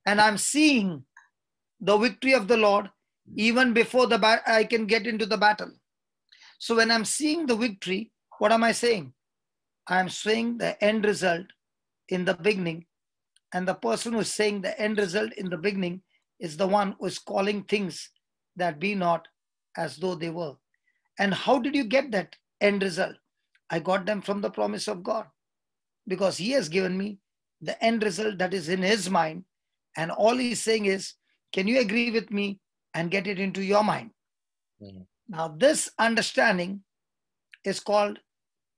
And I'm seeing the victory of the Lord even before I can get into the battle. So when I'm seeing the victory, what am I saying? I'm saying the end result in the beginning. And the person who is saying the end result in the beginning is the one who is calling things that be not as though they were. And how did you get that end result? I got them from the promise of God, because he has given me the end result that is in his mind. And all he's saying is, can you agree with me and get it into your mind? Now, this understanding is called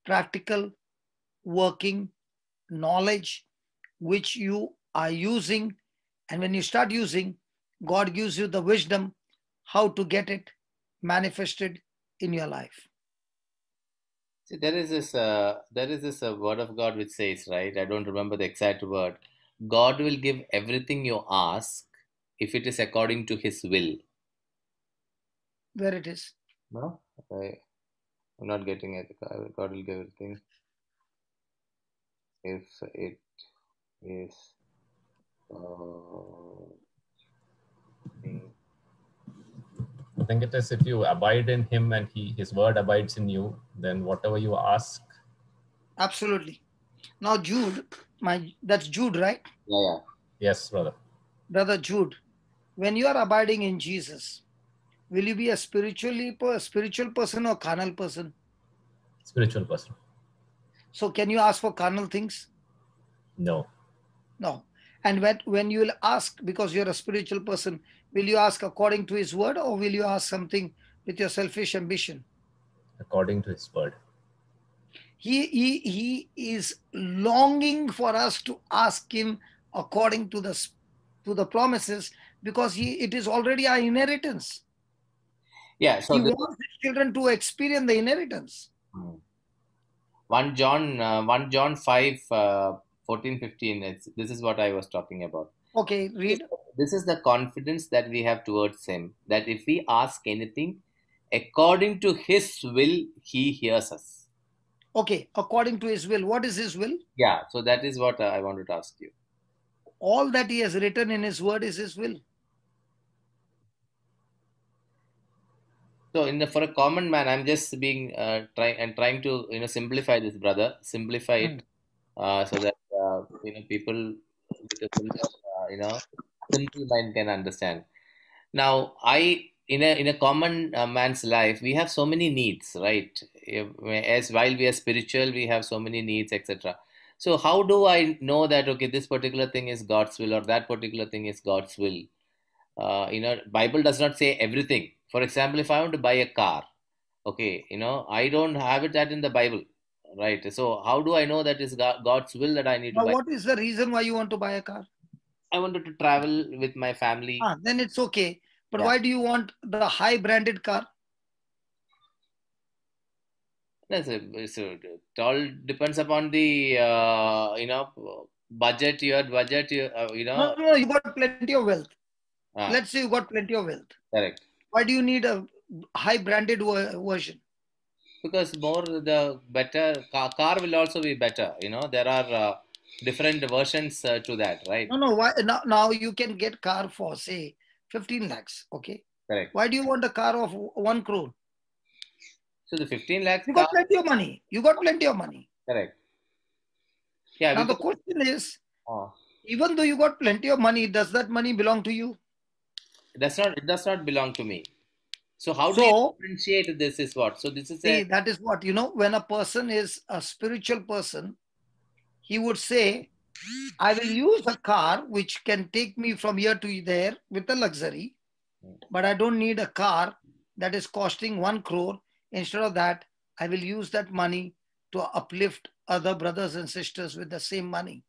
practical working knowledge, which you are using. And when you start using, God gives you the wisdom how to get it manifested in your life. See, there is this word of God which says, right? I don't remember the exact word. God will give everything you ask if it is according to his will. Where it is? No? I'm not getting it. God will give everything if it is I think it is if you abide in him and his word abides in you, then whatever you ask. Absolutely. Now Jude, that's Jude, right? Yeah. Yes, brother. Brother Jude, when you are abiding in Jesus, will you be a spiritual person or carnal person? Spiritual person. So can you ask for carnal things? No. No. And when you will ask, because you're a spiritual person, will you ask according to his word, or will you ask something with your selfish ambition? According to his word. He is longing for us to ask him according to the promises, because it is already our inheritance. Yeah. So he wants his children to experience the inheritance. 1 John 5, 14, 15. This is what I was talking about. Okay, read. This is the confidence that we have towards him, that if we ask anything according to his will, he hears us. Okay, according to his will. What is his will? Yeah, so that is what I wanted to ask you. All that he has written in his word is his will. So, for a common man, I'm just being trying to simplify this, brother. Simplify it so that people with a simple mind can understand. Now, in a common man's life, we have so many needs, right? As while we are spiritual, we have so many needs, etc. So, how do I know that this particular thing is God's will or that particular thing is God's will? Bible does not say everything. For example, if I want to buy a car, I don't have it that in the Bible, right? So how do I know that is God's will that I need to buy? What is the reason why you want to buy a car? I wanted to travel with my family. Then it's okay. But why do you want the high branded car? It all depends upon the budget. Your budget. No, you got plenty of wealth. Let's say you got plenty of wealth. Correct. Why do you need a high branded version? Because the better car will also be better. There are different versions to that, right? No. Why now you can get car for say 15 lakhs. Okay. Correct. Why do you want a car of 1 crore? So the 15 lakhs. You got plenty of money. Correct. Yeah. Now the question is, even though you got plenty of money, does that money belong to you? It does not belong to me. So how do you differentiate this is what? So this is that is what, when a person is a spiritual person, he would say, I will use a car which can take me from here to there with a luxury, but I don't need a car that is costing 1 crore. Instead of that, I will use that money to uplift other brothers and sisters with the same money.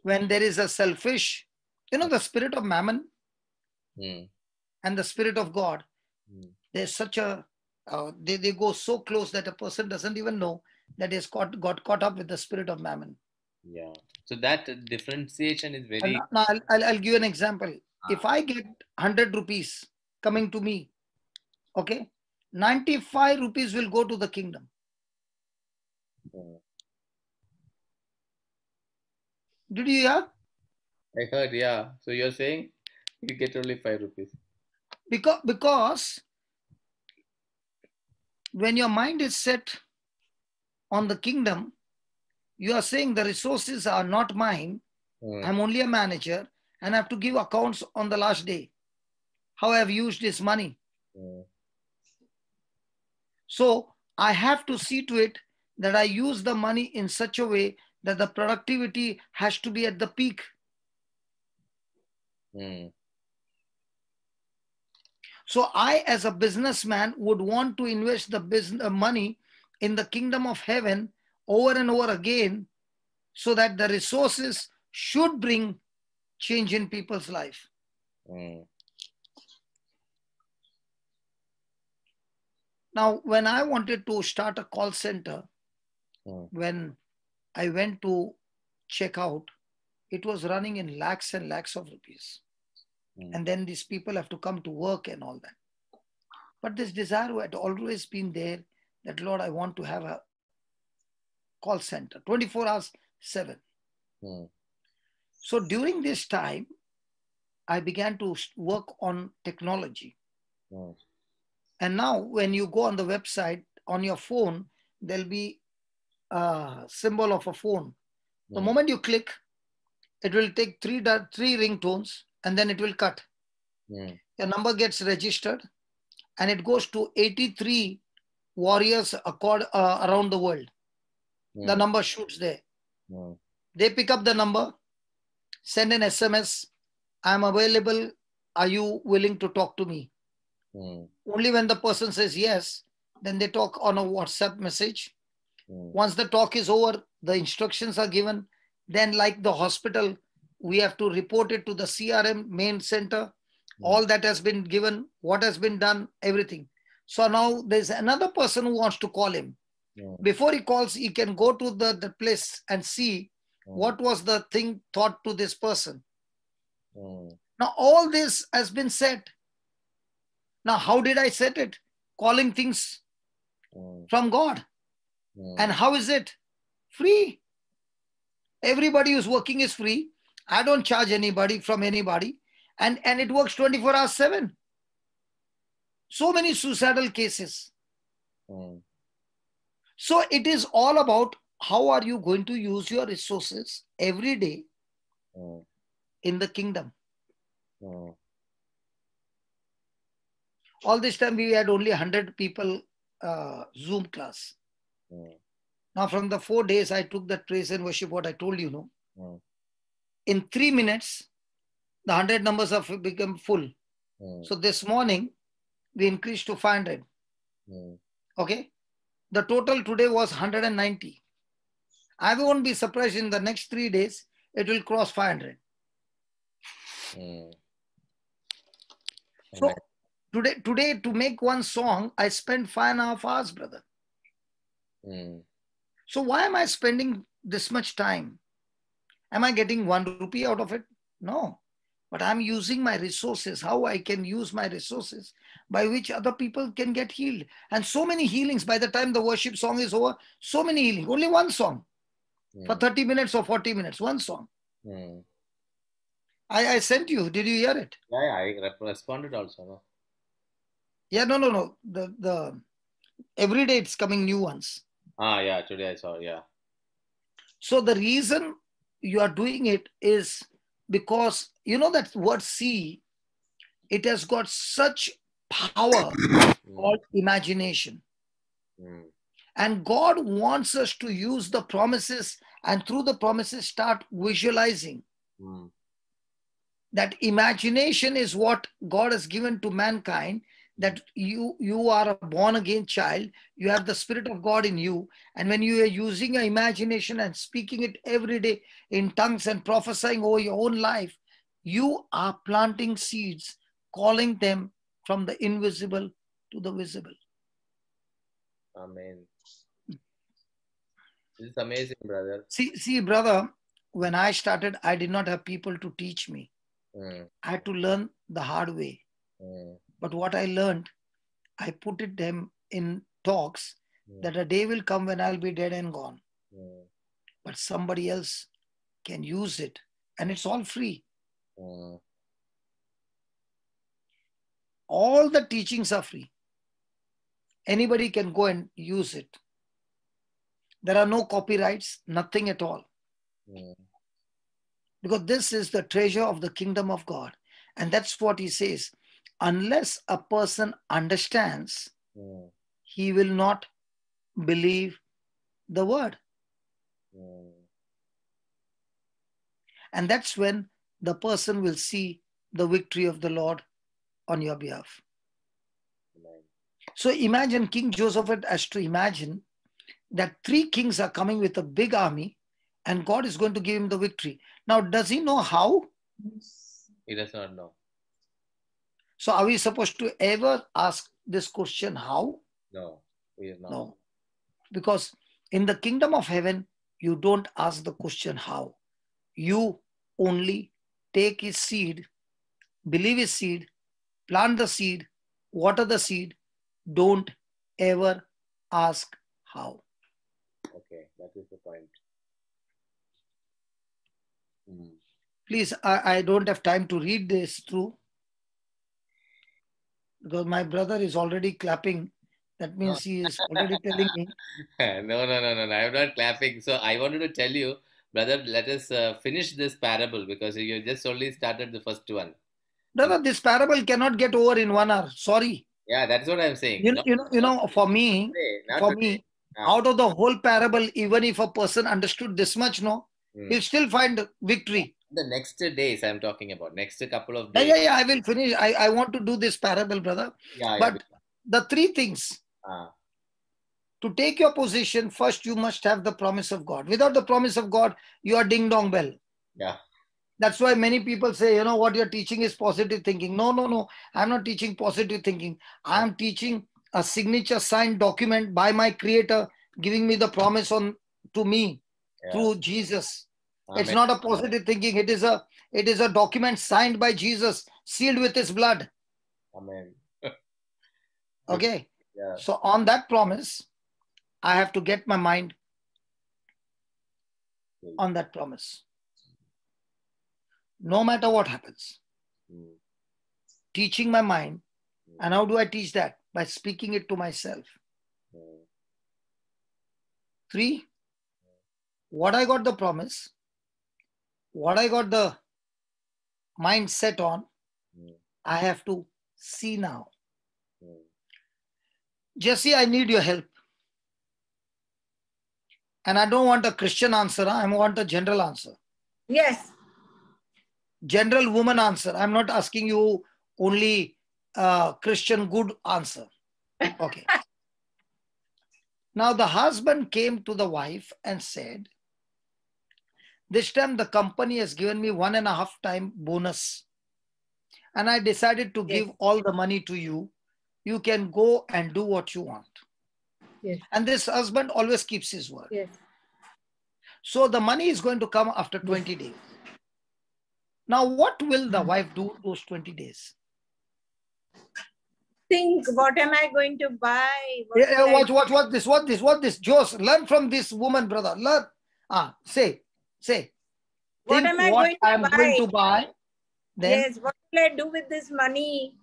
When there is a selfish, the spirit of mammon and the spirit of God, there's such a, they go so close that a person doesn't even know that he's got caught up with the spirit of mammon. Yeah. So that differentiation is very... Now, I'll give you an example. If I get 100 rupees coming to me, okay, 95 rupees will go to the kingdom. Did you hear? I heard, yeah. So you're saying you get only 5 rupees. Because when your mind is set on the kingdom, you are saying the resources are not mine. I'm only a manager and I have to give accounts on the last day. How I have used this money. So I have to see to it that I use the money in such a way that the productivity has to be at the peak. So I, as a businessman, would want to invest the money in the kingdom of heaven over and over again, so that the resources should bring change in people's life. Now, when I wanted to start a call center, when I went to check out, it was running in lakhs and lakhs of rupees. And then these people have to come to work and all that. But this desire had always been there that, Lord, I want to have a call center, 24 hours, 7. So during this time, I began to work on technology. And now when you go on the website, on your phone, there'll be a symbol of a phone. The moment you click, it will take three ringtones and then it will cut. Your number gets registered and it goes to 83 warriors around the world. The number shoots there. They pick up the number, send an SMS, I'm available, are you willing to talk to me? Only when the person says yes, then they talk on a WhatsApp message. Once the talk is over, the instructions are given. Then like the hospital, we have to report it to the CRM main center. All that has been given, what has been done, everything. So now there's another person who wants to call him. Before he calls, he can go to the place and see what was the thing taught to this person. Now all this has been set. Now how did I set it? Calling things from God. And how is it? Free. Everybody who's working is free. I don't charge anybody from anybody. And it works 24 hours 7. So many suicidal cases. So it is all about how are you going to use your resources every day in the kingdom. All this time we had only 100 people Zoom class. Now from the 4 days I took that praise and worship, what I told you, in 3 minutes, the 100 numbers have become full. So this morning, we increased to 500. Okay. The total today was 190. I won't be surprised in the next 3 days, it will cross 500. Mm. So today to make one song, I spent 5.5 hours, brother. Mm. So why am I spending this much time? Am I getting 1 rupee out of it? No. But I'm using my resources, how I can use my resources by which other people can get healed. And so many healings by the time the worship song is over, so many healings. Only one song for 30 minutes or 40 minutes, one song. Mm. I sent you. Did you hear it? Yeah, I responded also. No? Yeah, no. The every day it's coming new ones. Yeah, today I saw, yeah. So the reason you are doing it is because, you know, that word see, it has got such power called imagination. And God wants us to use the promises and through the promises start visualizing. That imagination is what God has given to mankind, that you are a born again child, you have the Spirit of God in you, and when you are using your imagination and speaking it every day in tongues and prophesying over your own life, you are planting seeds, calling them from the invisible to the visible. Amen. This is amazing, brother. See, brother, when I started, I did not have people to teach me. I had to learn the hard way. But what I learned, I put it them in talks that a day will come when I'll be dead and gone. But somebody else can use it, and it's all free. All the teachings are free. Anybody can go and use it. There are no copyrights, nothing at all. Because this is the treasure of the kingdom of God. And that's what he says. Unless a person understands, he will not believe the word. And that's when the person will see the victory of the Lord on your behalf. So imagine King Joseph has to imagine that 3 kings are coming with a big army and God is going to give him the victory. Now, does he know how? He does not know. So are we supposed to ever ask this question, how? No, he is not. No. Because in the kingdom of heaven, you don't ask the question, how? You only take his seed, believe his seed, plant the seed, water the seed. Don't ever ask how. Okay, that is the point. Please, I don't have time to read this through because my brother is already clapping. That means he is already telling me. No. I'm not clapping. So I wanted to tell you, brother, let us finish this parable because you just only started the first one. Brother, this parable cannot get over in 1 hour. Sorry. Yeah, that's what I'm saying. For me, out of the whole parable, even if a person understood this much, he'll still find victory. The next days I'm talking about, next couple of days. Yeah, I will finish. I want to do this parable, brother. But the 3 things. To take your position, first you must have the promise of God. Without the promise of God, you are ding dong bell. Yeah. That's why many people say, what you're teaching is positive thinking. No. I'm not teaching positive thinking. I am teaching a signature signed document by my creator, giving me the promise to me through Jesus. Amen. It's not a positive thinking. It is a document signed by Jesus, sealed with his blood. Amen. Okay. Yeah. So on that promise, I have to get my mind on that promise. No matter what happens. Teaching my mind. And how do I teach that? By speaking it to myself. 3, what I got the promise, what I got the mind set on, I have to see now. Jesse, I need your help. And I don't want a Christian answer. I want a general answer. Yes. General woman answer. I'm not asking you only Christian good answer. Okay. Now the husband came to the wife and said, This time the company has given me 1.5 times bonus. And I decided to give all the money to you. You can go and do what you want. Yes. And this husband always keeps his word. Yes. So the money is going to come after 20 days. Now, what will the wife do those 20 days? Think, what am I going to buy? What this? Jose, learn from this woman, brother. Learn. Say. What Think am I what going to I'm buy? going to buy. Then, yes, what will I do with this money?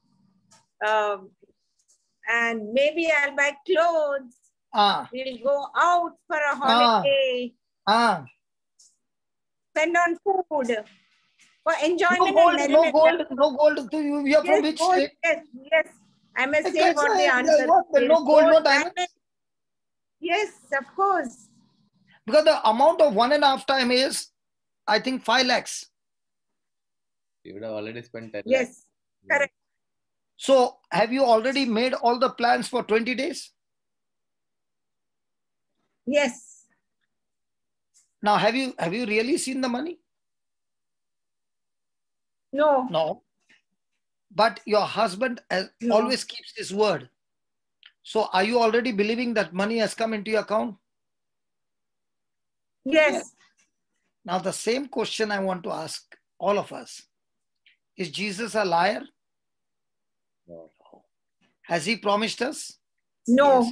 And maybe I'll buy clothes. We'll go out for a holiday. Spend on food. For enjoyment and merriment. No gold. You are from which state? Yes. I must say what the answer is. No gold, no diamond. Yes, of course. Because the amount of 1.5 times is, I think, 5 lakhs. You would have already spent 10 lakhs. Yes, correct. So, have you already made all the plans for 20 days? Yes. Now, have you really seen the money? No. No. But your husband always keeps his word. So, are you already believing that money has come into your account? Yes. Now, the same question I want to ask all of us. Is Jesus a liar? No. Has he promised us? No.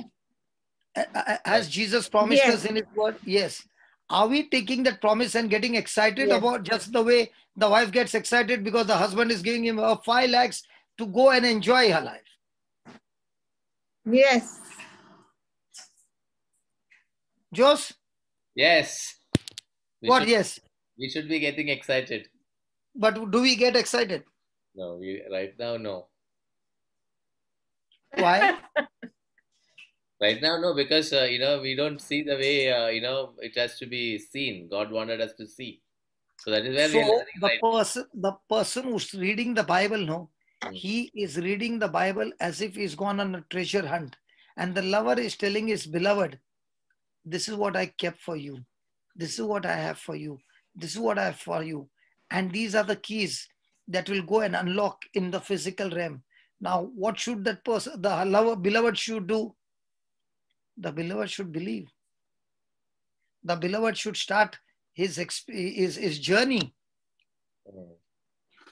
Yes. Has Jesus promised us in his word? Yes. Are we taking that promise and getting excited about just the way the wife gets excited because the husband is giving him 5 lakhs to go and enjoy her life? Yes. Jose? Yes. Yes? We should be getting excited. But do we get excited? No, right now, no. Why? Right now, no, because, we don't see the way, it has to be seen. God wanted us to see. So that is where we are learning. The person who's reading the Bible, he is reading the Bible as if he's gone on a treasure hunt. And the lover is telling his beloved, this is what I kept for you. This is what I have for you. This is what I have for you. And these are the keys that will go and unlock in the physical realm. Now, what should that person, the lover, beloved should do? The beloved should believe. The beloved should start his journey.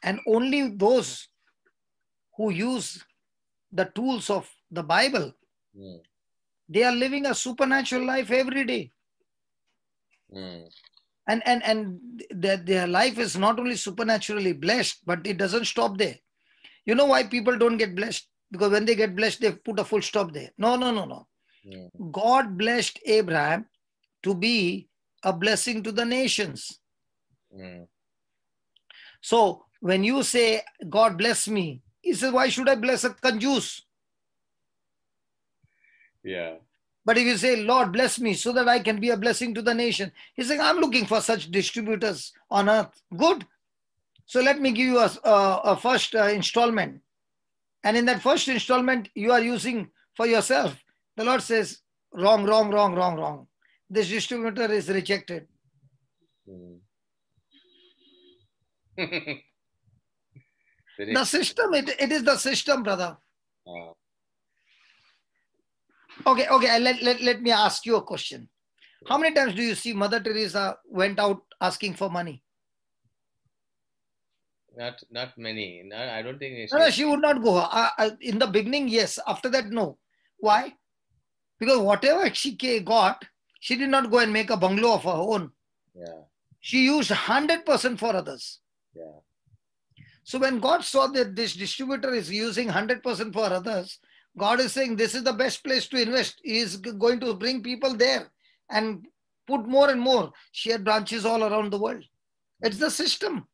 And only those who use the tools of the Bible, they are living a supernatural life every day. And their life is not only supernaturally blessed, but it doesn't stop there. You know why people don't get blessed? Because when they get blessed, they put a full stop there. No. God blessed Abraham to be a blessing to the nations. So when you say, God bless me, he says, why should I bless a conjuice? Yeah. But if you say, Lord, bless me so that I can be a blessing to the nation, he's saying, I'm looking for such distributors on earth. Good. So let me give you a first installment. And in that first installment, you are using for yourself. The Lord says, wrong. This distributor is rejected. The system, it is the system, brother. Okay, let me ask you a question. How many times do you see Mother Teresa went out asking for money? Not many. No, I don't think. She would not go. In the beginning, yes. After that, no. Why? Because whatever she got, she did not go and make a bungalow of her own. Yeah. She used 100% for others. Yeah. So when God saw that this distributor is using 100% for others, God is saying this is the best place to invest. He is going to bring people there and put more and more. She had branches all around the world. It's the system.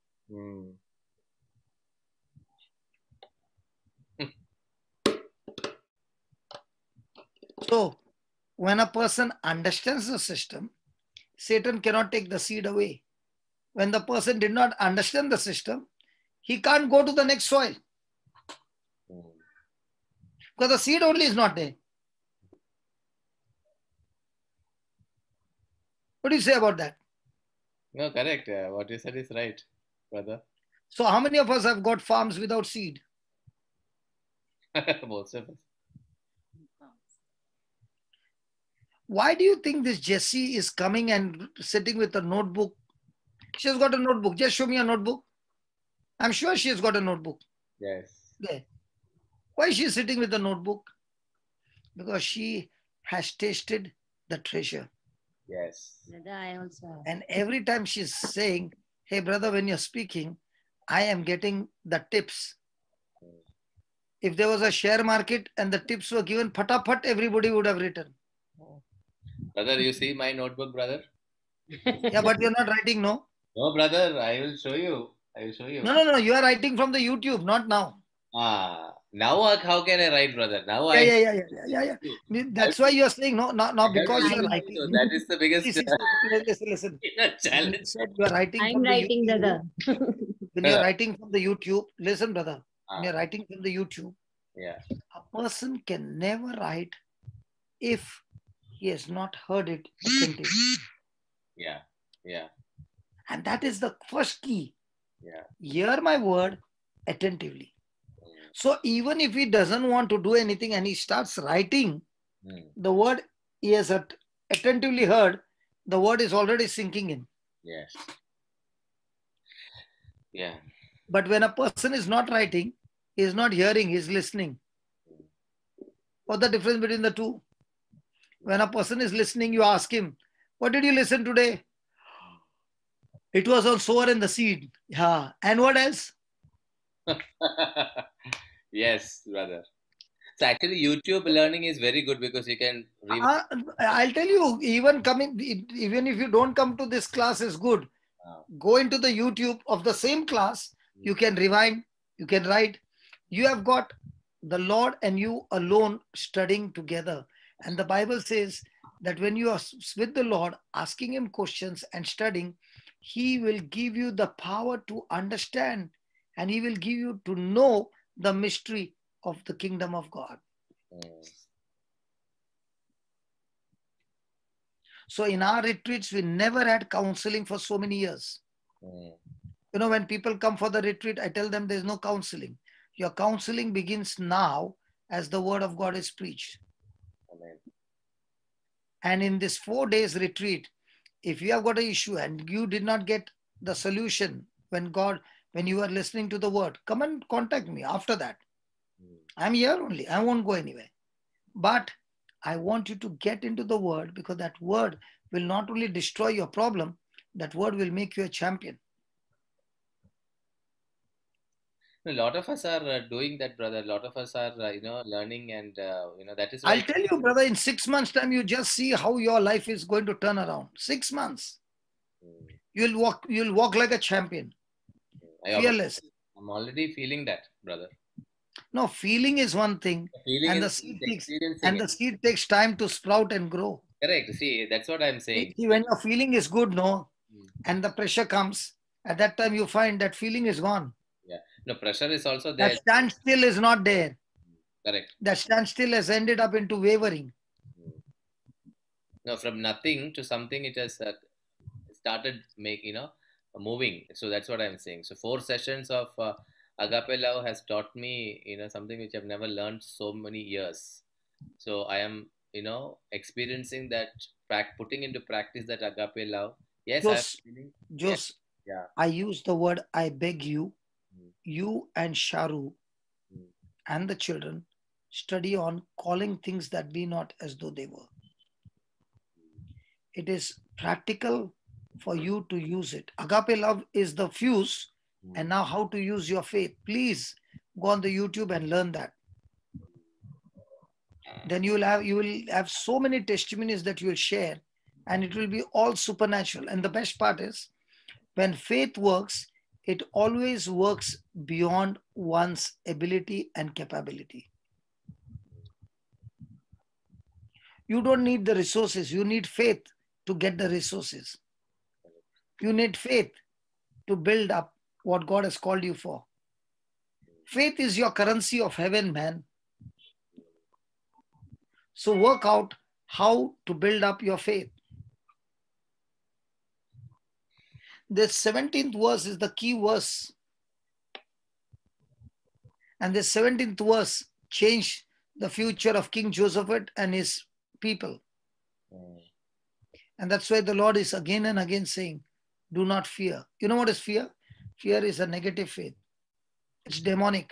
So when a person understands the system, Satan cannot take the seed away. When the person did not understand the system, he can't go to the next soil. Because the seed only is not there. What do you say about that? No, correct. What you said is right, brother. So how many of us have got farms without seed? Most of us. Why do you think this Jessie is coming and sitting with a notebook? She has got a notebook. Just show me a notebook. I'm sure she has got a notebook. Yes. There. Why is she sitting with a notebook? Because she has tasted the treasure. Yes. I also. And every time she's saying, hey, brother, when you're speaking, I am getting the tips. If there was a share market and the tips were given, patapat, everybody would have written. Brother, you see my notebook, brother? Yeah, but you're not writing, no? No, brother, I will show you. I will show you. No. You are writing from the YouTube, not now. Now how can I write, brother? Now Yeah. That's why you're saying no, not because you're writing. That is the biggest Listen. challenge. You said you're writing I'm from writing, the YouTube. brother. When you're writing from the YouTube, listen, brother. When you're writing from the YouTube, a person can never write if he has not heard it attentively. Yeah. And that is the first key. Yeah. Hear my word attentively. So even if he doesn't want to do anything and he starts writing, the word he has attentively heard, the word is already sinking in. Yes. Yeah. But when a person is not writing, he is not hearing, he is listening. What's the difference between the two? When a person is listening, you ask him, what did you listen today? It was on Sower and the seed. Yeah. And what else? Yes, brother. So actually, YouTube learning is very good because you can. I'll tell you, even if you don't come to this class is good. Go into the YouTube of the same class. You can rewind. You can write. You have got the Lord and you alone studying together. And the Bible says that when you are with the Lord, asking him questions and studying, he will give you the power to understand and he will give you to know the mystery of the kingdom of God. So in our retreats, we never had counseling for so many years. You know, when people come for the retreat, I tell them there's no counseling. Your counseling begins now as the word of God is preached. Amen. And in this 4 days retreat, if you have got an issue and you did not get the solution when you are listening to the word, come and contact me after that. I'm here only. I won't go anywhere. But I want you to get into the word because that word will not only destroy your problem, that word will make you a champion. A lot of us are doing that, brother. A lot of us are, learning and, that is why. I'll tell you, brother, in 6 months' time, you just see how your life is going to turn around. 6 months. You'll walk like a champion. Fearless. I'm already feeling that, brother. No, feeling is one thing. And the seed takes time to sprout and grow. Correct. See, that's what I'm saying. See, when your feeling is good, no, and the pressure comes, at that time you find that feeling is gone. Yeah. No, pressure is also there. That standstill is not there. Correct. That standstill has ended up into wavering. No, from nothing to something, it has started moving. So that's what I'm saying. So 4 sessions of Agape Love has taught me, something which I've never learned so many years. So I am, experiencing that, putting into practice that Agape Love. Yes, I use the word, I beg you, you and Sharu and the children study on calling things that be not as though they were. It is practical for you to use it. Agape Love is the fuse, and now how to use your faith. Please go on the YouTube and learn that. Then you will have so many testimonies that you will share, and it will be all supernatural. And the best part is, when faith works, it always works beyond one's ability and capability. You don't need the resources. You need faith to get the resources. You need faith to build up what God has called you for. Faith is your currency of heaven, man. So work out how to build up your faith. this 17th verse is the key verse. And this 17th verse changed the future of King Josephat and his people. And that's why the Lord is again and again saying, do not fear. You know what is fear? Fear is a negative faith. It's demonic.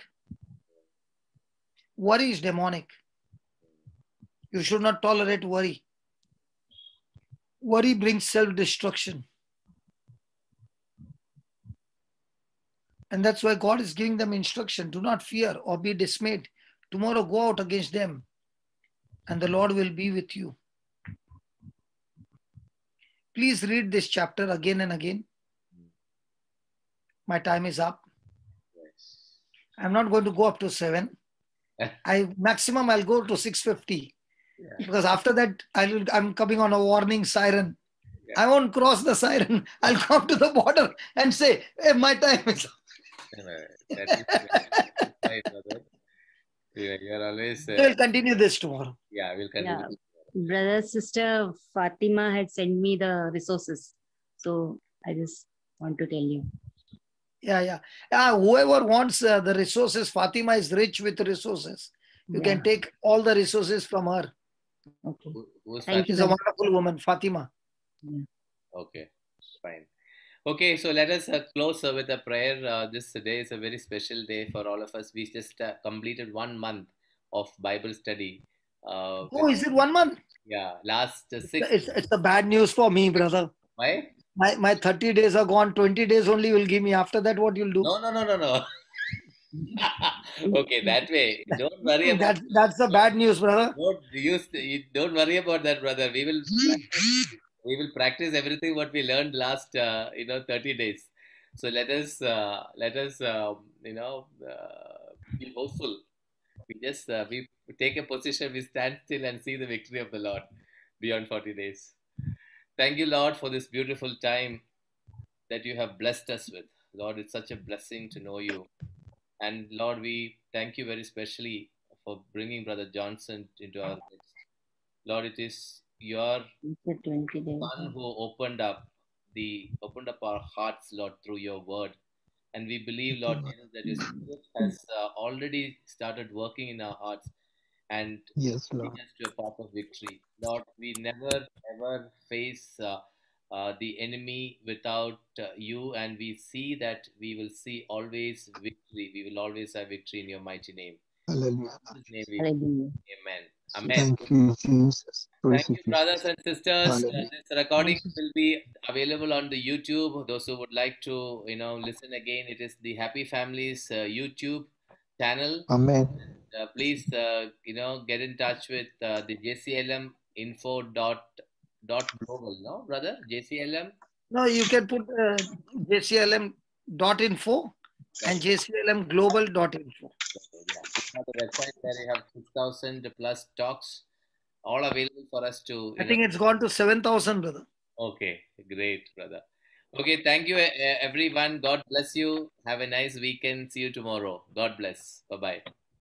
Worry is demonic. You should not tolerate worry. Worry brings self-destruction. And that's why God is giving them instruction. Do not fear or be dismayed. Tomorrow go out against them and the Lord will be with you. Please read this chapter again and again. My time is up. I'm not going to go up to 7. Maximum I'll go to 6:50. Because after that I'm coming on a warning siren. I won't cross the siren. I'll come to the border and say, hey, my time is up. That is right, brother. You're always. We'll continue this tomorrow. Yeah, we'll continue. Yeah. Brother, sister Fatima had sent me the resources. So I just want to tell you. Yeah. Whoever wants the resources, Fatima is rich with resources. You can take all the resources from her. Okay. She's a wonderful woman, Fatima. Yeah. Okay, fine. Okay, so let us close with a prayer. This day is a very special day for all of us. We just completed 1 month of Bible study. Is it 1 month? Yeah, last 6. It's a bad news for me, brother. Why? My 30 days are gone. 20 days only will give me. After that, what you'll do? No. Okay, that way. Don't worry about that's the bad news, brother. Don't worry about that, brother. We will practice everything what we learned last 30 days. So let us be hopeful. We take a position, we stand still and see the victory of the Lord beyond 40 days. Thank you, Lord, for this beautiful time that you have blessed us with. Lord, it's such a blessing to know you. And Lord, we thank you very specially for bringing Brother Johnson into our midst. Lord, it is your Son who opened up our hearts, Lord, through your word. And we believe, Lord, that your Spirit has already started working in our hearts and leading us to a path of victory. Lord, we never ever face the enemy without you, and we see that we will see always victory. We will always have victory in your mighty name. Hallelujah. In his name Amen. Amen. Thank you, Jesus. Thank you, brothers and sisters. This recording will be available on the YouTube. Those who would like to, listen again, it is the Happy Families YouTube channel. Amen. Please, get in touch with the JCILM info.global, no, brother? JCILM? No, you can put JCILM.info and JCILMglobal.info. The website where you have 6,000 plus talks, all available for us to. I think it's gone to 7,000, brother. Okay, great, brother. Okay, thank you, everyone. God bless you. Have a nice weekend. See you tomorrow. God bless. Bye-bye.